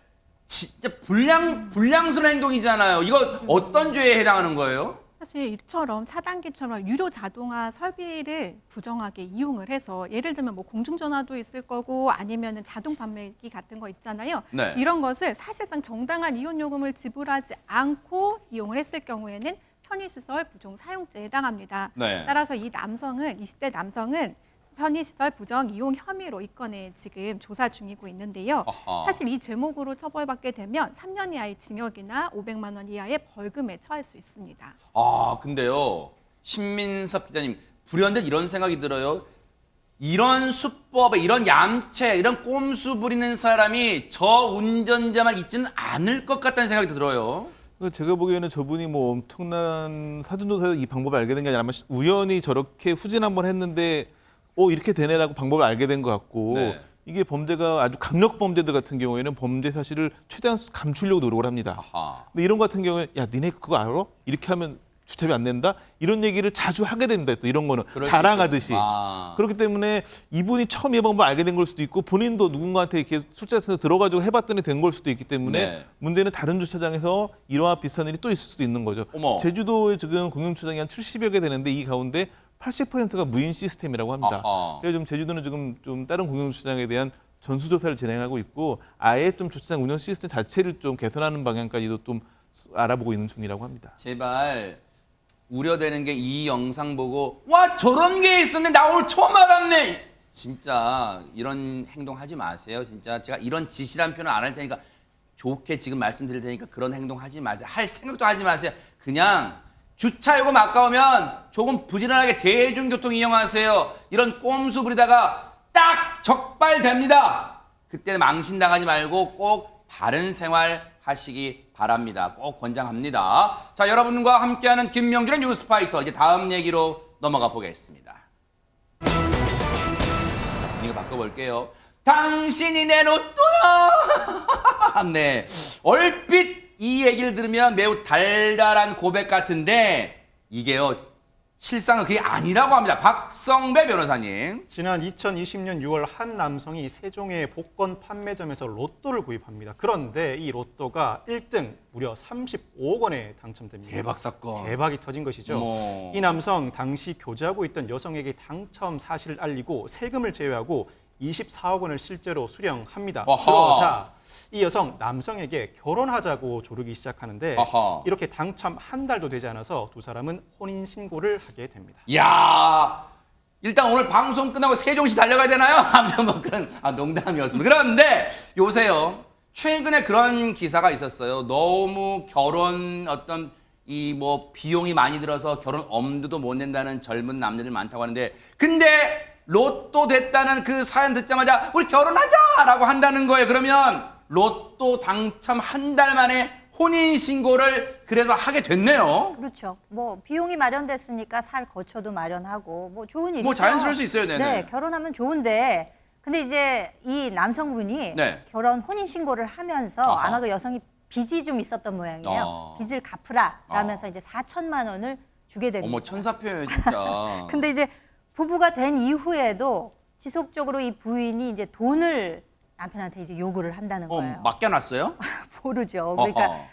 진짜 불량스러운 행동이잖아요. 이거 어떤 죄에 해당하는 거예요? 사실 이처럼 차단기처럼 유료 자동화 설비를 부정하게 이용을 해서 예를 들면 뭐 공중전화도 있을 거고 아니면은 자동 판매기 같은 거 있잖아요. 네. 이런 것을 사실상 정당한 이용 요금을 지불하지 않고 이용을 했을 경우에는 편의시설 부정 사용죄에 해당합니다. 네. 따라서 이 남성은 20대 남성은 편의시설 부정 이용 혐의로 이 건에 지금 조사 중이고 있는데요. 아하. 사실 이 제목으로 처벌받게 되면 3년 이하의 징역이나 500만 원 이하의 벌금에 처할 수 있습니다. 아, 근데요. 신민섭 기자님, 불현듯 이런 생각이 들어요. 이런 수법에, 이런 얌체, 이런 꼼수 부리는 사람이 저 운전자만 있지는 않을 것 같다는 생각이 들어요. 제가 보기에는 저분이 뭐 엄청난 사전조사에서 이 방법을 알게 된 게 아니라 아마 우연히 저렇게 후진 한번 했는데 이렇게 되네라고 방법을 알게 된 것 같고 네. 이게 범죄가 아주 강력 범죄들 같은 경우에는 범죄 사실을 최대한 감추려고 노력을 합니다. 아하. 근데 이런 거 같은 경우에 야 니네 그거 알아? 이렇게 하면 주차비 안 낸다? 이런 얘기를 자주 하게 됩니다. 또 이런 거는 그럴 수 자랑하듯이. 있겠습니다. 아. 그렇기 때문에 이분이 처음 이 방법을 알게 된 걸 수도 있고 본인도 누군가한테 이렇게 술자리에서 들어가지고 해봤더니 된 걸 수도 있기 때문에 네. 문제는 다른 주차장에서 이러한 비슷한 일이 또 있을 수도 있는 거죠. 어머. 제주도에 지금 공영주차장이 한 70여 개 되는데 이 가운데 80%가 무인 시스템이라고 합니다. 아하. 그래서 좀 제주도는 지금 좀 다른 공영주차장에 대한 전수조사를 진행하고 있고 아예 좀 주차장 운영 시스템 자체를 좀 개선하는 방향까지도 좀 알아보고 있는 중이라고 합니다. 제발 우려되는 게 이 영상 보고 와 저런 게 있었네 나 오늘 처음 알았네. 진짜 이런 행동 하지 마세요. 진짜 제가 이런 지시란 표현 안 할 테니까 좋게 지금 말씀드릴 테니까 그런 행동 하지 마세요. 할 생각도 하지 마세요. 그냥 주차 요금 아까우면 조금 부지런하게 대중교통 이용하세요. 이런 꼼수 부리다가 딱 적발됩니다. 그때는 망신당하지 말고 꼭 바른 생활 하시기 바랍니다. 꼭 권장합니다. 자, 여러분과 함께하는 김명준의 뉴스파이터 이제 다음 얘기로 넘어가 보겠습니다. 자, 분위기 바꿔볼게요. 당신이 내 로또야. 네, 얼핏 이 얘기를 들으면 매우 달달한 고백 같은데 이게요 실상은 그게 아니라고 합니다. 박성배 변호사님. 지난 2020년 6월 한 남성이 세종의 복권 판매점에서 로또를 구입합니다. 그런데 이 로또가 1등 무려 35억 원에 당첨됩니다. 대박 사건. 대박이 터진 것이죠. 어머. 이 남성 당시 교제하고 있던 여성에게 당첨 사실을 알리고 세금을 제외하고 24억 원을 실제로 수령합니다. 아하. 그러자 이 여성 남성에게 결혼하자고 조르기 시작하는데 아하. 이렇게 당첨 한 달도 되지 않아서 두 사람은 혼인 신고를 하게 됩니다. 야, 일단 오늘 방송 끝나고 세종시 달려가야 되나요? 아무튼 뭐 그런 농담이었습니다. 그런데 요새요 최근에 그런 기사가 있었어요. 너무 결혼 어떤 이 뭐 비용이 많이 들어서 결혼 엄두도 못 낸다는 젊은 남자들 많다고 하는데 근데 로또 됐다는 그 사연 듣자마자 우리 결혼하자라고 한다는 거예요. 그러면 로또 당첨 한 달 만에 혼인 신고를 그래서 하게 됐네요. 그렇죠. 뭐 비용이 마련됐으니까 살 거처도 마련하고 뭐 좋은 일이죠. 뭐 자연스러울 수 있어요. 네네. 네, 결혼하면 좋은데 근데 이제 이 남성분이 네. 결혼 혼인 신고를 하면서 아하. 아마 그 여성이 빚이 좀 있었던 모양이에요. 빚을 갚으라 라면서 이제 4천만 원을 주게 됩니다. 어머 천사표예요 진짜. 근데 이제 부부가 된 이후에도 지속적으로 이 부인이 이제 돈을 남편한테 이제 요구를 한다는 거예요. 맡겨놨어요? 모르죠. 그러니까 어허.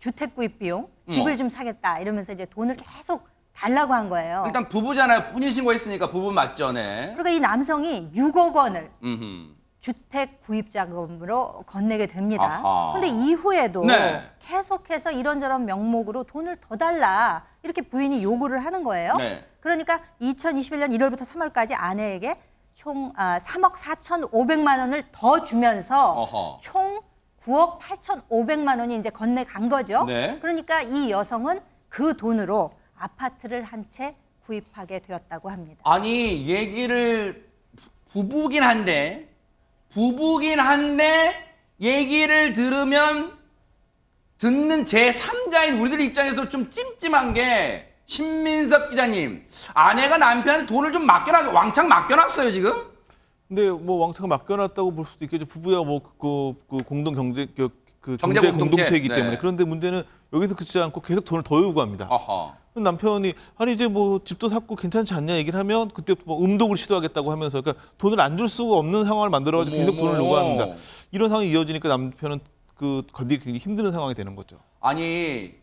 주택 구입 비용, 집을 좀 사겠다 이러면서 이제 돈을 계속 달라고 한 거예요. 일단 부부잖아요. 혼인 신고했으니까 부부 맞죠, 네. 그러니까 이 남성이 6억 원을 음흠. 주택 구입 자금으로 건네게 됩니다. 아하. 근데 이후에도 네. 계속해서 이런저런 명목으로 돈을 더 달라 이렇게 부인이 요구를 하는 거예요. 네. 그러니까 2021년 1월부터 3월까지 아내에게 총 3억 4,500만 원을 더 주면서 어허. 총 9억 8,500만 원이 이제 건네간 거죠. 네. 그러니까 이 여성은 그 돈으로 아파트를 한 채 구입하게 되었다고 합니다. 아니 얘기를 부부긴 한데 얘기를 들으면 듣는 제3자인 우리들 입장에서 좀 찜찜한 게 신민석 기자님 아내가 남편한테 돈을 좀 왕창 맡겨놨어요 지금? 근데 뭐 왕창 맡겨놨다고 볼 수도 있겠죠. 부부야 뭐 그 공동 경제 경제 경제 공동체. 공동체이기 네. 때문에 그런데 문제는 여기서 그치지 않고 계속 돈을 더 요구합니다. 아하. 그럼 남편이 아니 이제 뭐 집도 샀고 괜찮지 않냐 얘기를 하면 그때 뭐 음독을 시도하겠다고 하면서 그러니까 돈을 안 줄 수가 없는 상황을 만들어가지고 계속 돈을 요구합니다. 이런 상황이 이어지니까 남편은 그 건디기 굉장히 힘든 상황이 되는 거죠. 아니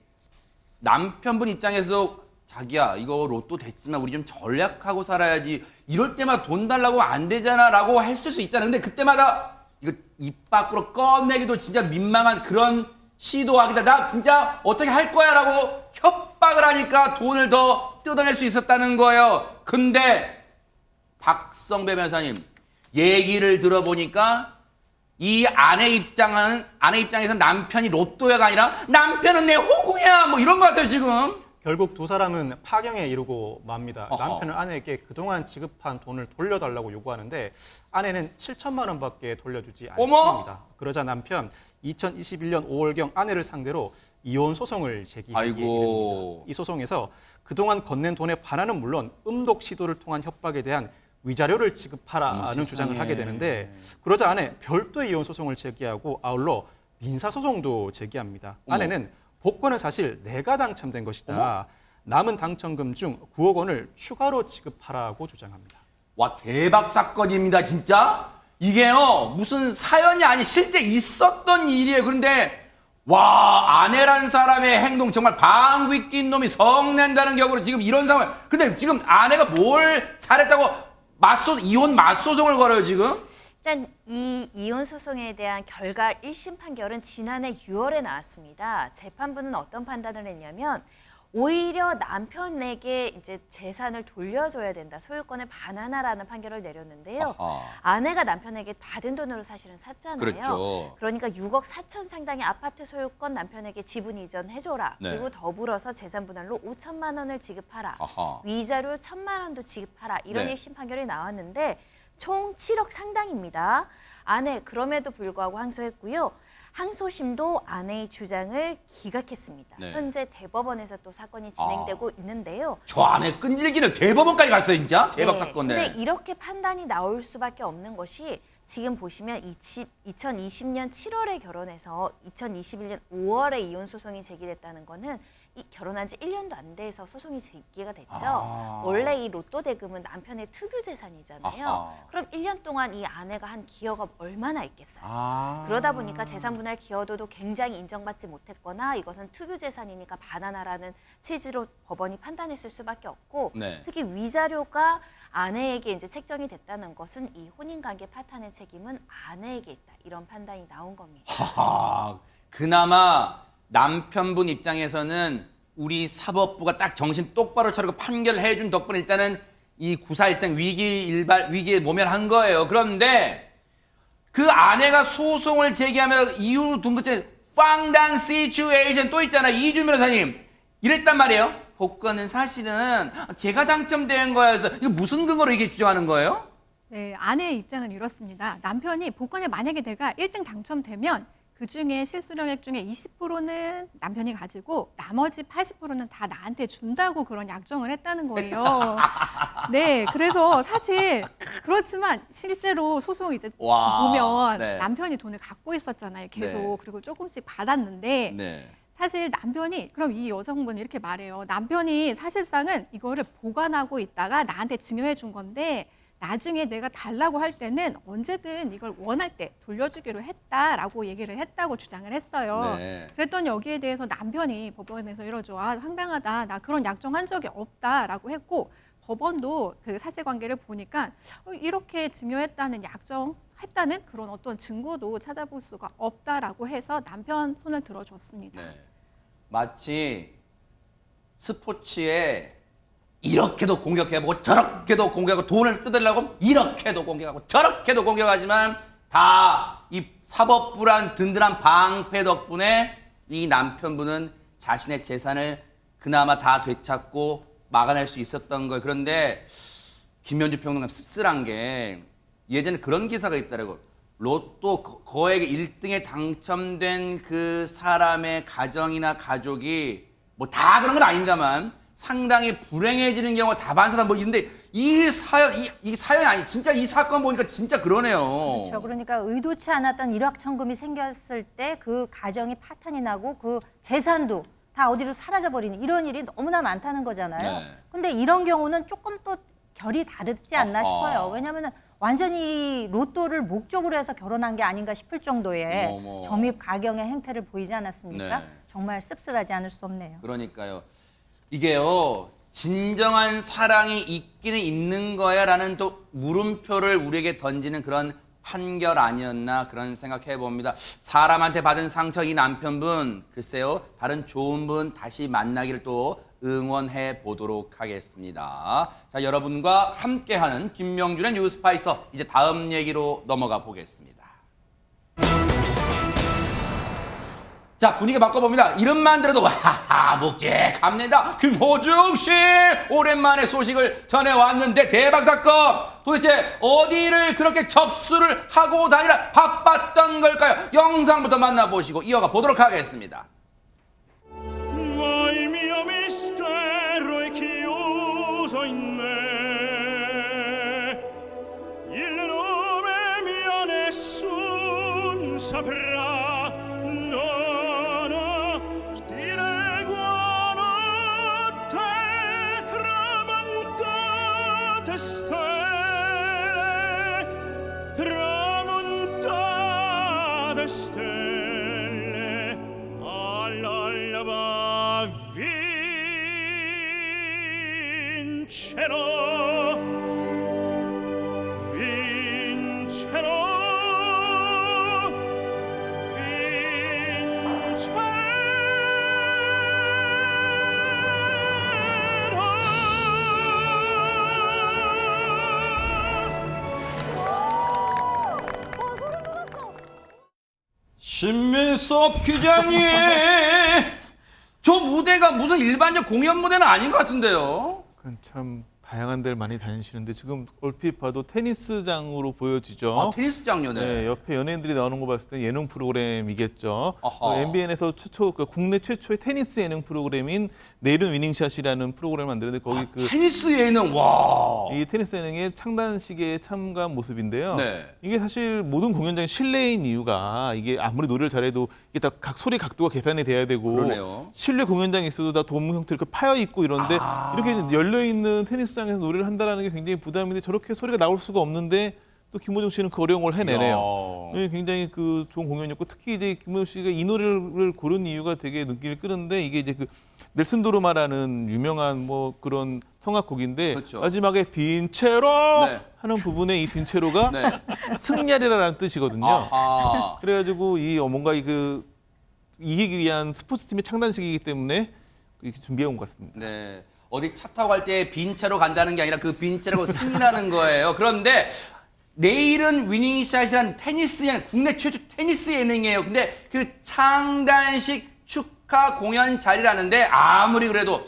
남편분 입장에서 자기야 이거 로또 됐지만 우리 좀 전략하고 살아야지 이럴 때마다 돈 달라고 안 되잖아 라고 했을 수 있잖아. 근데 그때마다 이거 입 밖으로 꺼내기도 진짜 민망한 그런 시도하기다. 나 진짜 어떻게 할 거야 라고 협박을 하니까 돈을 더 뜯어낼 수 있었다는 거예요. 근데 박성배 변호사님 얘기를 들어보니까 이 아내 입장에서 남편이 로또야가 아니라 남편은 내 호구야 뭐 이런 거 같아요 지금. 결국 두 사람은 파경에 이르고 맙니다. 어허. 남편은 아내에게 그동안 지급한 돈을 돌려달라고 요구하는데 아내는 7천만 원밖에 돌려주지 어머! 않습니다. 그러자 남편 2021년 5월경 아내를 상대로 이혼 소송을 제기하게 됩니다. 아이고. 이 소송에서 그동안 건넨 돈의 반환은 물론 음독 시도를 통한 협박에 대한 위자료를 지급하라는 주장을 하게 되는데 그러자 아내 별도의 이혼 소송을 제기하고 아울러 민사 소송도 제기합니다. 어머. 아내는 복권은 사실 내가 당첨된 것이다. 어머? 남은 당첨금 중 9억 원을 추가로 지급하라고 주장합니다. 와 대박 사건입니다 진짜. 이게요 무슨 사연이 아니 실제 있었던 일이에요. 그런데 와 아내란 사람의 행동 정말 방귀 낀 놈이 성낸다는 격으로 지금 이런 상황. 근데 지금 아내가 뭘 잘했다고 이혼 맞소송을 걸어요 지금? 일단 이 이혼 소송에 대한 결과 1심 판결은 지난해 6월에 나왔습니다. 재판부는 어떤 판단을 했냐면 오히려 남편에게 이제 재산을 돌려줘야 된다, 소유권을 반환하라는 판결을 내렸는데요. 아하. 아내가 남편에게 받은 돈으로 사실은 샀잖아요. 그렇죠. 그러니까 6억 4천 상당의 아파트 소유권 남편에게 지분 이전해줘라. 네. 그리고 더불어서 재산 분할로 5천만 원을 지급하라. 아하. 위자료 1천만 원도 지급하라. 이런 네. 1심 판결이 나왔는데 총 7억 상당입니다. 아내 그럼에도 불구하고 항소했고요. 항소심도 아내의 주장을 기각했습니다. 네. 현재 대법원에서 또 사건이 진행되고 있는데요. 저 아내 끈질기는 대법원까지 갔어요 진짜. 대박 사건. 네. 근데 이렇게 판단이 나올 수밖에 없는 것이 지금 보시면 2020년 7월에 결혼해서 2021년 5월에 이혼 소송이 제기됐다는 거는 이 결혼한 지 1년도 안 돼서 소송이 제기가 됐죠. 원래 이 로또 대금은 남편의 특유 재산이잖아요. 아하. 그럼 1년 동안 이 아내가 한 기여가 얼마나 있겠어요. 아. 그러다 보니까 재산 분할 기여도도 굉장히 인정받지 못했거나 이것은 특유 재산이니까 반환하라는 취지로 법원이 판단했을 수밖에 없고 네. 특히 위자료가 아내에게 이제 책정이 됐다는 것은 이 혼인관계 파탄의 책임은 아내에게 있다. 이런 판단이 나온 겁니다. 하하, 그나마 남편분 입장에서는 우리 사법부가 딱 정신 똑바로 차리고 판결해 준 덕분에 일단은 이 구사일생 위기에 모면한 거예요. 그런데 그 아내가 소송을 제기하면서 이유 둔 끝에 빵당 시츄에이션 또 있잖아. 이준 변호사님 이랬단 말이에요. 복권은 사실은 제가 당첨된 거여서 이거 무슨 근거로 이게 주장하는 거예요? 네, 아내의 입장은 이렇습니다. 남편이 복권에 만약에 내가 1등 당첨되면 그중에 실수령액 중에 20%는 남편이 가지고 나머지 80%는 다 나한테 준다고 그런 약정을 했다는 거예요. 네, 그래서 사실 그렇지만 실제로 소송 이제 와, 보면 네. 남편이 돈을 갖고 있었잖아요. 계속. 네. 그리고 조금씩 받았는데 네. 사실 남편이 그럼 이 여성분이 이렇게 말해요. 남편이 사실상은 이거를 보관하고 있다가 나한테 증여해 준 건데 나중에 내가 달라고 할 때는 언제든 이걸 원할 때 돌려주기로 했다라고 얘기를 했다고 주장을 했어요. 네. 그랬더니 여기에 대해서 남편이 법원에서 이러죠. 아, 황당하다. 나 그런 약정한 적이 없다라고 했고 법원도 그 사실관계를 보니까 이렇게 증여했다는 약정했다는 그런 어떤 증거도 찾아볼 수가 없다라고 해서 남편 손을 들어줬습니다. 네. 마치 스포츠에 이렇게도 공격해보고 저렇게도 공격하고 돈을 뜯으려고 이렇게도 공격하고 저렇게도 공격하지만 다 이 사법부란 든든한 방패 덕분에 이 남편분은 자신의 재산을 그나마 다 되찾고 막아낼 수 있었던 거예요. 그런데 김현주 평론가 씁쓸한 게 예전에 그런 기사가 있더라고. 로또 거액 1등에 당첨된 그 사람의 가정이나 가족이 뭐 다 그런 건 아닙니다만 상당히 불행해지는 경우가 다반사다 뭐 있는데 이 사연이 아니 진짜 이 사건 보니까 진짜 그러네요. 그렇죠. 그러니까 의도치 않았던 일확천금이 생겼을 때 그 가정이 파탄이 나고 그 재산도 다 어디로 사라져버리는 이런 일이 너무나 많다는 거잖아요. 네. 근데 이런 경우는 조금 또 결이 다르지 않나 아하. 싶어요. 왜냐하면 완전히 로또를 목적으로 해서 결혼한 게 아닌가 싶을 정도의 어머. 점입 가경의 행태를 보이지 않았습니까? 네. 정말 씁쓸하지 않을 수 없네요. 그러니까요. 이게요. 진정한 사랑이 있기는 있는 거야라는 또 물음표를 우리에게 던지는 그런 판결 아니었나 그런 생각해 봅니다. 사람한테 받은 상처 이 남편분 글쎄요. 다른 좋은 분 다시 만나기를 또 응원해 보도록 하겠습니다. 자, 여러분과 함께하는 김명준의 뉴스파이터 이제 다음 얘기로 넘어가 보겠습니다. 자, 분위기 바꿔봅니다. 이름만 들어도 와하하 묵직합니다. 김호중 씨 오랜만에 소식을 전해왔는데 대박 사건 도대체 어디를 그렇게 접수를 하고 다니라 바빴던 걸까요? 영상부터 만나보시고 이어가 보도록 하겠습니다. Ma il mio mistero è chiuso in me, il nome mio nessun saprà, no, no, stileguano te tramontate stelle, tramontate stelle, all'alba vincerò, vincerò, 신민섭 기자님, 저 무대가 무슨 일반적 공연 무대는 아닌 것 같은데요? 그건 참 다양한 데를 많이 다니시는데 지금 얼핏 봐도 테니스장으로 보여지죠. 아, 테니스장요, 네, 옆에 연예인들이 나오는 거 봤을 때 예능 프로그램이겠죠. 아하. MBN에서 국내 최초의 테니스 예능 프로그램인 내일은 위닝샷이라는 프로그램을 만드는데 거기 그 테니스 예능, 와. 이 테니스 예능의 창단식에 참가한 모습인데요. 네. 이게 사실 모든 공연장이 실내인 이유가 이게 아무리 노래를 잘해도 이게 다 소리 각도가 계산이 돼야 되고 그러네요. 실내 공연장에 있어도 다 돔 형태로 이렇게 파여 있고 이런데 아. 이렇게 열려 있는 테니스장에서 노래를 한다라는 게 굉장히 부담인데 저렇게 소리가 나올 수가 없는데 또 김호중 씨는 그 어려운 걸 해내네요. 이야. 네, 굉장히 그 좋은 공연이었고 특히 이제 김호중 씨가 이 노래를 고른 이유가 되게 눈길을 끄는데 이게 이제 그 넬슨 도르마라는 유명한 뭐 그런 성악곡인데 그렇죠. 마지막에 빈체로 네. 하는 부분에 이 빈체로가 네. 승리하리라는 뜻이거든요. 아하. 그래가지고 이 뭔가 이기기 위한 스포츠팀의 창단식이기 때문에 이렇게 준비해 온 것 같습니다. 네. 어디 차 타고 갈 때 빈 채로 간다는 게 아니라 그 빈 채로 승리라는 거예요. 그런데 내일은 위닝샷이란 테니스 예능, 국내 최초 테니스 예능이에요. 근데 그 창단식 축하 공연 자리라는데 아무리 그래도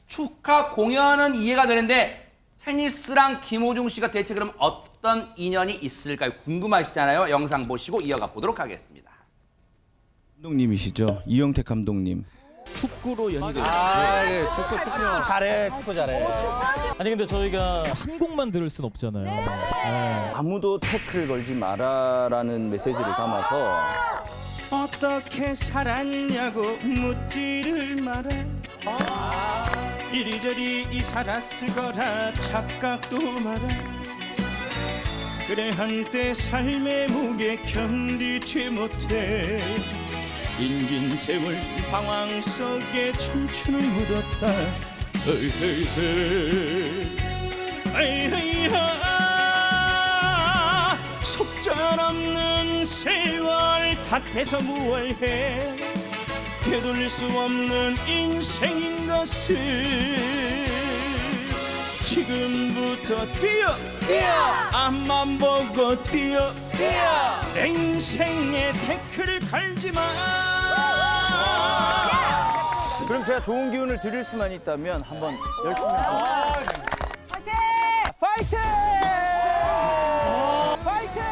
축하 공연은 이해가 되는데 테니스랑 김호중 씨가 대체 그럼 어떤 인연이 있을까요? 궁금하시잖아요. 영상 보시고 이어가 보도록 하겠습니다. 감독님이시죠? 이영택 감독님. 축구로 연이 예, 축구 잘해, 축구 잘해. 아니 근데 저희가 한 곡만 들을 순 없잖아요. 네. 아무도 태클 걸지 마라라는 메시지를 담아서 어떻게 살았냐고 묻지를 마라 이리저리 살아 쓰거라 착각도 마라 그래 한때 삶의 무게 견디지 못해 긴긴 세월 방황 속에 청춘을 묻었다 에이헤이하 속절없는 세월 탓해서 무얼해 되돌릴 수 없는 인생인 것을 지금부터 뛰어 앞만 보고 뛰어 내 인생에 태클을 걸지 마. 그럼 제가 좋은 기운을 드릴 수만 있다면 한번 열심히 한번 파이팅! 파이팅!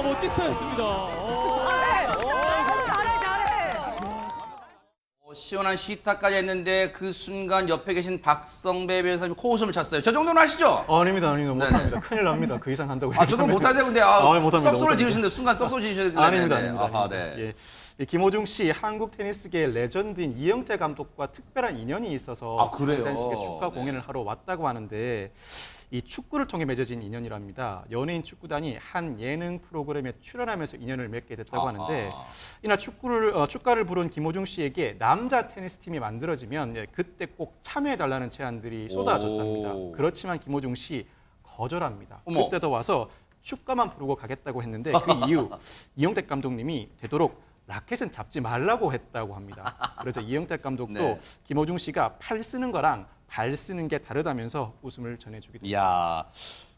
멋진 스타였습니다. 시원한 시타까지 했는데 그 순간 옆에 계신 박성배 변호사님 코웃음을 쳤어요. 저 정도는 하시죠? 아닙니다. 네네. 못합니다. 큰일 납니다. 그 이상 한다고. 아, 저도 못하세요. 근데 못합니다. 썩소를 지으시는데 순간 썩소 지으셔야 되는데. 아닙니다. 아하, 네. 예. 이 김호중 씨 한국 테니스계 레전드인 이영태 감독과 특별한 인연이 있어서 아, 그래요? 장단식에 축하 네. 공연을 하러 왔다고 하는데 이 축구를 통해 맺어진 인연이랍니다. 연예인 축구단이 한 예능 프로그램에 출연하면서 인연을 맺게 됐다고 하는데 이날 축가를 부른 김호중 씨에게 남자 테니스 팀이 만들어지면 그때 꼭 참여해달라는 제안들이 쏟아졌답니다. 그렇지만 김호중 씨 거절합니다. 어머. 그때도 와서 축가만 부르고 가겠다고 했는데 그 이후 이영택 감독님이 되도록 라켓은 잡지 말라고 했다고 합니다. 그래서 이영택 감독도 네. 김호중 씨가 팔 쓰는 거랑 발 쓰는 게 다르다면서 웃음을 전해주기도 했습니다. 이야.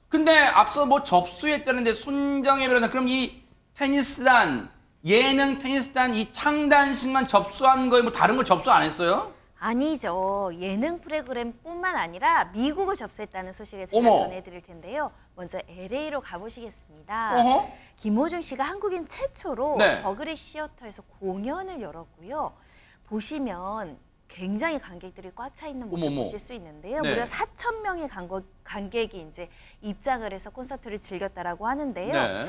근데 앞서 뭐 접수했다는데 손정혜 변호사 그럼 이 테니스단 예능 테니스단 이 창단식만 접수한 거에 뭐 다른 걸 접수 안 했어요? 아니죠. 예능 프로그램뿐만 아니라 미국을 접수했다는 소식을 제가 어머. 전해드릴 텐데요. 먼저 LA로 가보시겠습니다. 어허. 김호중 씨가 한국인 최초로 네. 버그리 시어터에서 공연을 열었고요. 보시면 굉장히 관객들이 꽉 차 있는 모습 어머머. 보실 수 있는데요. 네. 무려 4천 명의 관객이 이제 입장을 해서 콘서트를 즐겼다라고 하는데요. 네.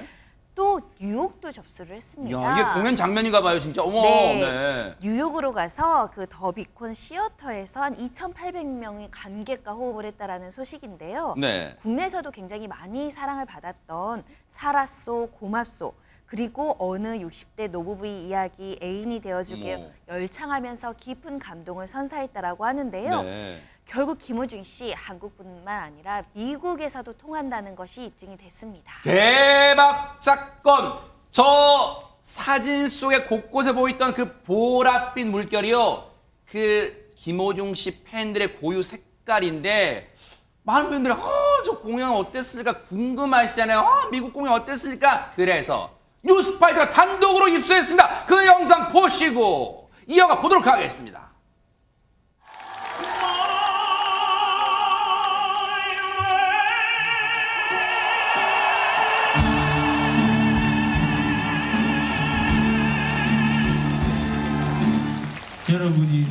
또 뉴욕도 접수를 했습니다. 야, 이게 공연 장면인가 봐요, 진짜. 어머. 네. 네. 뉴욕으로 가서 그 더 비콘 시어터에서 한 2,800명의 관객과 호흡을 했다라는 소식인데요. 네. 국내에서도 굉장히 많이 사랑을 받았던 사라쏘, 고맙소, 그리고 어느 60대 노부부의 이야기 애인이 되어주길 어머. 열창하면서 깊은 감동을 선사했다라고 하는데요. 네. 결국 김호중 씨 한국뿐만 아니라 미국에서도 통한다는 것이 입증이 됐습니다. 대박 사건. 저 사진 속에 곳곳에 보이던 그 보랏빛 물결이요. 그 김호중 씨 팬들의 고유 색깔인데 많은 분들이 저 공연 어땠을까 궁금하시잖아요. 미국 공연 어땠을까? 그래서 뉴스파이터가 단독으로 입수했습니다. 그 영상 보시고 이어가 보도록 하겠습니다. 여러분이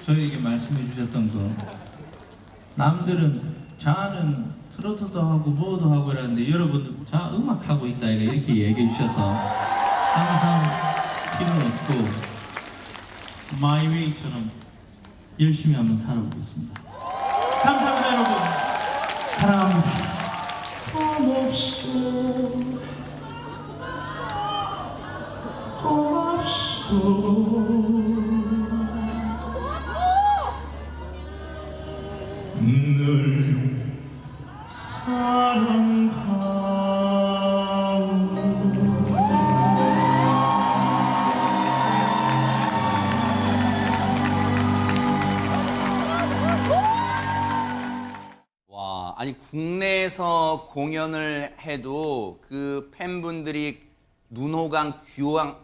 저에게 말씀해 주셨던 거 남들은 자아는 트로트도 하고 뭐도 하고 이러는데 여러분은 자아 음악하고 있다 이렇게 얘기해 주셔서 항상 힘을 얻고 마이웨이처럼 열심히 한번 살아보겠습니다. 감사합니다 여러분. 사랑합니다. 고맙소 고맙소 늘 와, 아니 국내에서 공연을 해도 그 팬분들이 눈호강,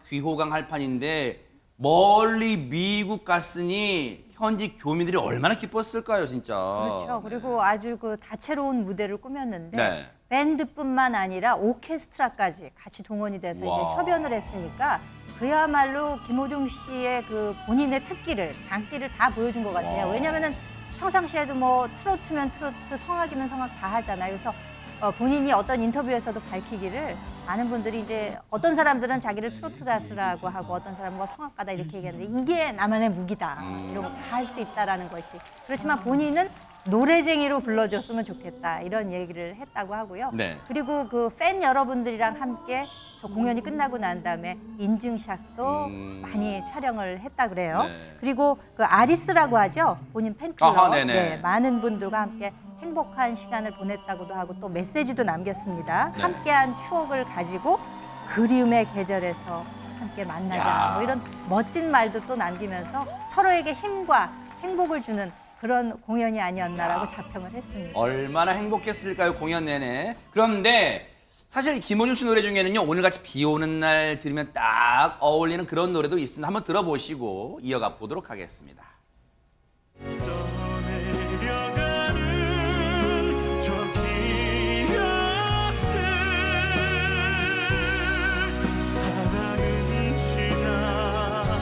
귀호강 할 판인데 멀리 미국 갔으니 현지 교민들이 얼마나 기뻤을까요, 진짜. 그렇죠. 그리고 아주 그 다채로운 무대를 꾸몄는데 네. 밴드뿐만 아니라 오케스트라까지 같이 동원이 돼서 이제 와. 협연을 했으니까 그야말로 김호중 씨의 그 본인의 특기를 장기를 다 보여준 것 같아요. 와. 왜냐하면은 평상시에도 뭐 트로트면 트로트, 성악이면 성악 다 하잖아요. 그래서 본인이 어떤 인터뷰에서도 밝히기를 많은 분들이 이제 어떤 사람들은 자기를 트로트 가수라고 하고 어떤 사람은 뭐 성악가다 이렇게 얘기하는데 이게 나만의 무기다. 이런 거 다 할 수 있다라는 것이. 그렇지만 본인은 노래쟁이로 불러줬으면 좋겠다 이런 얘기를 했다고 하고요. 네. 그리고 그 팬 여러분들이랑 함께 저 공연이 끝나고 난 다음에 인증샷도 많이 촬영을 했다 그래요. 네. 그리고 그 아리스라고 하죠. 본인 팬클럽. 아하, 네네. 네, 많은 분들과 함께 행복한 시간을 보냈다고도 하고 또 메시지도 남겼습니다. 네. 함께한 추억을 가지고 그리움의 계절에서 함께 만나자. 야. 뭐 이런 멋진 말도 또 남기면서 서로에게 힘과 행복을 주는 그런 공연이 아니었나라고 자평을 했습니다. 얼마나 행복했을까요, 공연 내내. 그런데 사실 김호중 씨 노래 중에는요, 오늘같이 비 오는 날 들으면 딱 어울리는 그런 노래도 있으니 한번 들어보시고 이어가 보도록 하겠습니다. 떠내려가는 저 기억들 사랑은 지나간다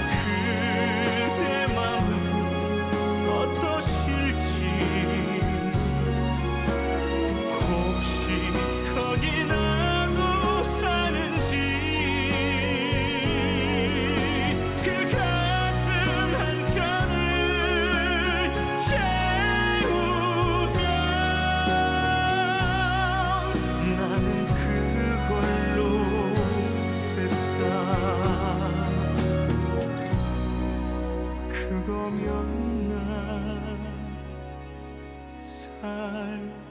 그대 맘은 어떠실지 혹시 거기 나도 사는지 그 가슴 한켠을 채우면 나는 그걸로 됐다 그거면 난 살겠다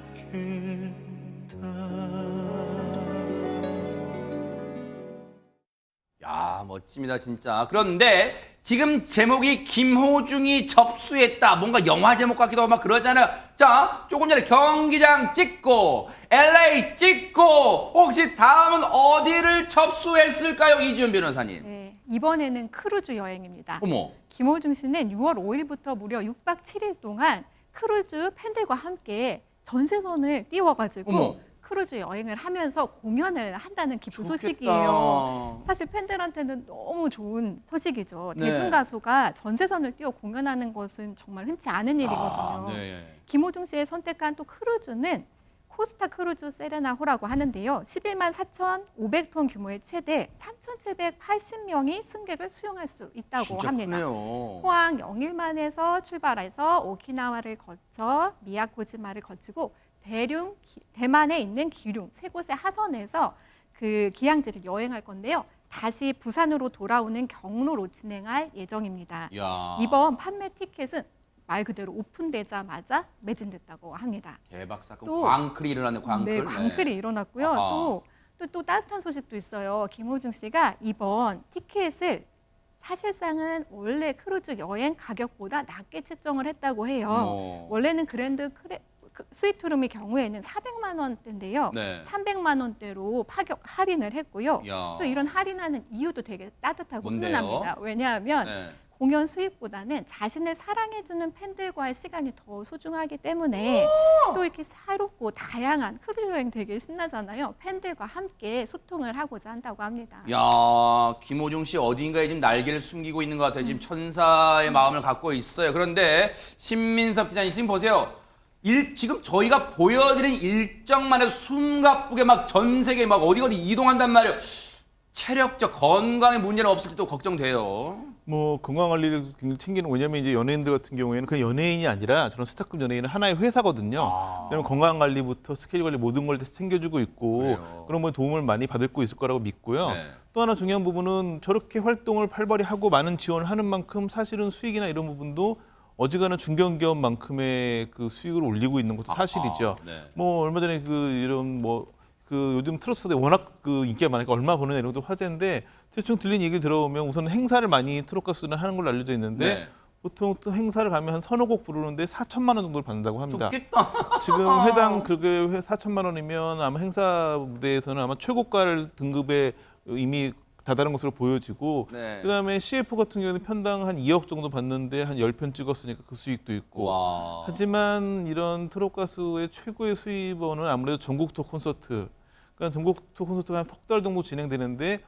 야, 멋집니다, 진짜. 그런데 지금 제목이 김호중이 접수했다. 뭔가 영화 제목 같기도 하고 막 그러잖아요. 자, 조금 전에 경기장 찍고, LA 찍고, 혹시 다음은 어디를 접수했을까요, 이지훈 변호사님? 네, 이번에는 크루즈 여행입니다. 어머. 김호중 씨는 6월 5일부터 무려 6박 7일 동안 크루즈 팬들과 함께 전세선을 띄워가지고 어머. 크루즈 여행을 하면서 공연을 한다는 기쁜 좋겠다. 소식이에요. 사실 팬들한테는 너무 좋은 소식이죠. 네. 대중 가수가 전세선을 띄워 공연하는 것은 정말 흔치 않은 일이거든요. 네. 김호중 씨의 선택한 또 크루즈는 코스타 크루즈 세레나호라고 하는데요. 11만 4,500톤 규모의 최대 3,780명이 승객을 수용할 수 있다고 진짜 합니다. 크네요. 포항 영일만에서 출발해서 오키나와를 거쳐 미야코지마를 거치고 대만에 있는 기륭 세 곳의 하선에서 그 기항지를 여행할 건데요. 다시 부산으로 돌아오는 경로로 진행할 예정입니다. 야. 이번 판매 티켓은 말 그대로 오픈되자마자 매진됐다고 합니다. 대박 사건. 또- 광클이 일어났네, 광클. 네, 광클이 일어났고요. 아하. 또 따뜻한 소식도 있어요. 김호중 씨가 이번 티켓을 사실상은 원래 크루즈 여행 가격보다 낮게 책정을 했다고 해요. 원래는 그랜드 스위트룸의 경우에는 400만 원대인데요. 네. 300만 원대로 파격 할인을 했고요. 야. 또 이런 할인하는 이유도 되게 따뜻하고 뭔데요? 훈훈합니다. 왜냐하면 네. 공연 수익보다는 자신을 사랑해주는 팬들과의 시간이 더 소중하기 때문에 또 이렇게 새롭고 다양한 크루즈 여행 되게 신나잖아요. 팬들과 함께 소통을 하고자 한다고 합니다. 야, 김호중 씨 어딘가에 지금 날개를 숨기고 있는 것 같아요. 지금 천사의 마음을 갖고 있어요. 그런데 신민섭 기자님 지금 보세요. 지금 저희가 보여드린 일정만 해도 숨가쁘게 막 전 세계 막 어디 이동한단 말이에요. 체력적 건강에 문제는 없을지도 걱정돼요. 뭐 건강 관리도 굉장히 챙기는 왜냐면 이제 연예인들 같은 경우에는 그 연예인이 아니라 저런 스타급 연예인은 하나의 회사거든요. 왜냐면 건강 관리부터 스케줄 관리 모든 걸 다 챙겨주고 있고 그래요. 그런 뭐 도움을 많이 받을 수 있을 거라고 믿고요. 네. 또 하나 중요한 부분은 저렇게 활동을 활발히 하고 많은 지원을 하는 만큼 사실은 수익이나 이런 부분도 어지간한 중견기업만큼의 그 수익을 올리고 있는 것도 사실이죠. 네. 뭐 얼마 전에 그 이런 뭐 그 요즘 트러스트에 워낙 그 인기가 많으니까 얼마 버느냐 이런 것도 화제인데 대충 들린 얘기를 들어보면 우선 행사를 많이 트롯 가수는 하는 걸로 알려져 있는데 네. 보통 또 행사를 가면 한 서너 곡 부르는데 4천만 원 정도를 받는다고 합니다. 좋겠다. 지금 회당 그렇게 4천만 원이면 아마 행사 무대에서는 아마 최고가 등급에 이미 다다른 것으로 보여지고 네. 그다음에 CF 같은 경우는 편당 한 2억 정도 받는데 한 10편 찍었으니까 그 수익도 있고 와. 하지만 이런 트롯 가수의 최고의 수입원은 아무래도 전국 투어 콘서트. 그러니까 전국 투어 콘서트가 한 석 달 정도 진행되는데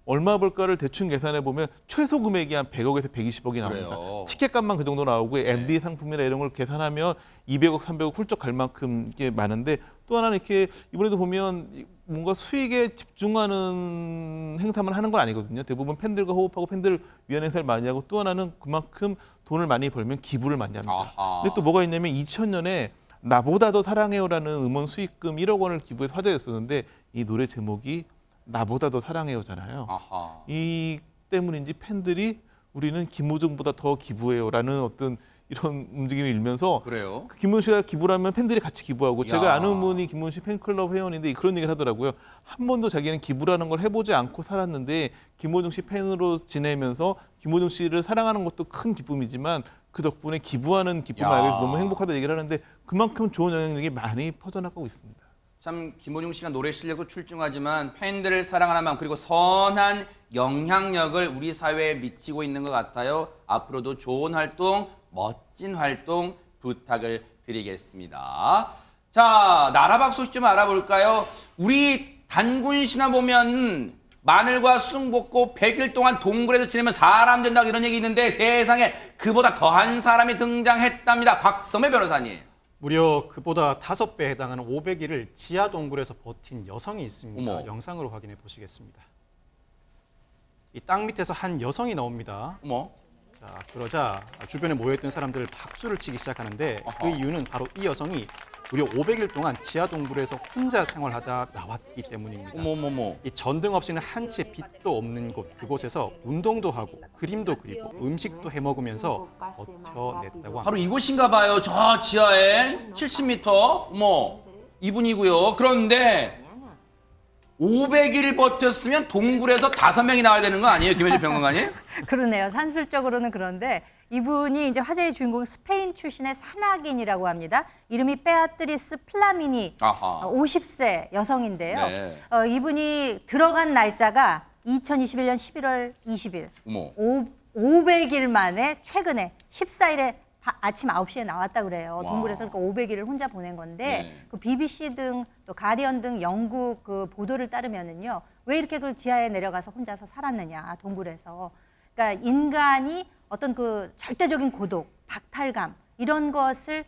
얼마 벌까를 대충 계산해 보면 최소 금액이 한 100억에서 120억이 나옵니다. 그래요. 티켓값만 그 정도 나오고 MD 상품이나 이런 걸 계산하면 200억, 300억 훌쩍 갈 만큼 이게 많은데 또 하나는 이렇게 이번에도 보면 뭔가 수익에 집중하는 행사만 하는 건 아니거든요. 대부분 팬들과 호흡하고 팬들 위한 행사를 많이 하고 또 하나는 그만큼 돈을 많이 벌면 기부를 많이 합니다. 아하. 근데 또 뭐가 있냐면 2000년에 나보다 더 사랑해요라는 음원 수익금 1억 원을 기부해서 화제였었는데 이 노래 제목이 나보다 더 사랑해요잖아요. 아하. 이 때문인지 팬들이 우리는 김호중보다 더 기부해요라는 어떤 이런 움직임이 일면서 그래요? 김문수 씨가 기부를 하면 팬들이 같이 기부하고 야. 제가 아는 분이 김문수 씨 팬클럽 회원인데 그런 얘기를 하더라고요. 한 번도 자기는 기부라는 걸 해보지 않고 살았는데 김호중 씨 팬으로 지내면서 김호중 씨를 사랑하는 것도 큰 기쁨이지만 그 덕분에 기부하는 기쁨을 야. 알게 돼서 너무 행복하다 얘기를 하는데 그만큼 좋은 영향력이 많이 퍼져나가고 있습니다. 참 김호중 씨가 노래 실력도 출중하지만 팬들을 사랑하는 마음 그리고 선한 영향력을 우리 사회에 미치고 있는 것 같아요. 앞으로도 좋은 활동, 멋진 활동 부탁을 드리겠습니다. 자, 나라박 소식 좀 알아볼까요? 우리 단군시나 보면 마늘과 쑥 먹고 100일 동안 동굴에서 지내면 사람 된다고 이런 얘기 있는데 세상에 그보다 더한 사람이 등장했답니다. 박성매 변호사님. 무려 그보다 5배 해당하는 500일을 지하 동굴에서 버틴 여성이 있습니다. 어머. 영상으로 확인해 보시겠습니다. 이 땅 밑에서 한 여성이 나옵니다. 어머. 자, 그러자 주변에 모여있던 사람들 박수를 치기 시작하는데 그 이유는 바로 이 여성이 무려 500일 동안 지하 동굴에서 혼자 생활하다 나왔기 때문입니다. 어머머머. 이 전등 없이는 한 채 빛도 없는 곳 그곳에서 운동도 하고 그림도 그리고 음식도 해 먹으면서 버텨냈다고 합니다. 바로 이곳인가 봐요. 저 지하에 70m. 어머, 이분이고요. 그런데 500일 버텼으면 동굴에서 5명이 나와야 되는 거 아니에요? 김현주 평론가님? 그러네요. 산술적으로는 그런데 이분이 이제 화제의 주인공 스페인 출신의 산악인이라고 합니다. 이름이 베아트리스 플라미니, 아하. 50세 여성인데요. 네. 이분이 들어간 날짜가 2021년 11월 20일. 어머. 500일 만에 최근에 14일에 아침 9시에 나왔다 그래요. 와. 동굴에서 그러니까 500일을 혼자 보낸 건데 네. 그 BBC 등 또 가디언 등 영국 그 보도를 따르면은요. 왜 이렇게 그 지하에 내려가서 혼자서 살았느냐, 동굴에서. 그러니까 인간이 어떤 그 절대적인 고독, 박탈감 이런 것을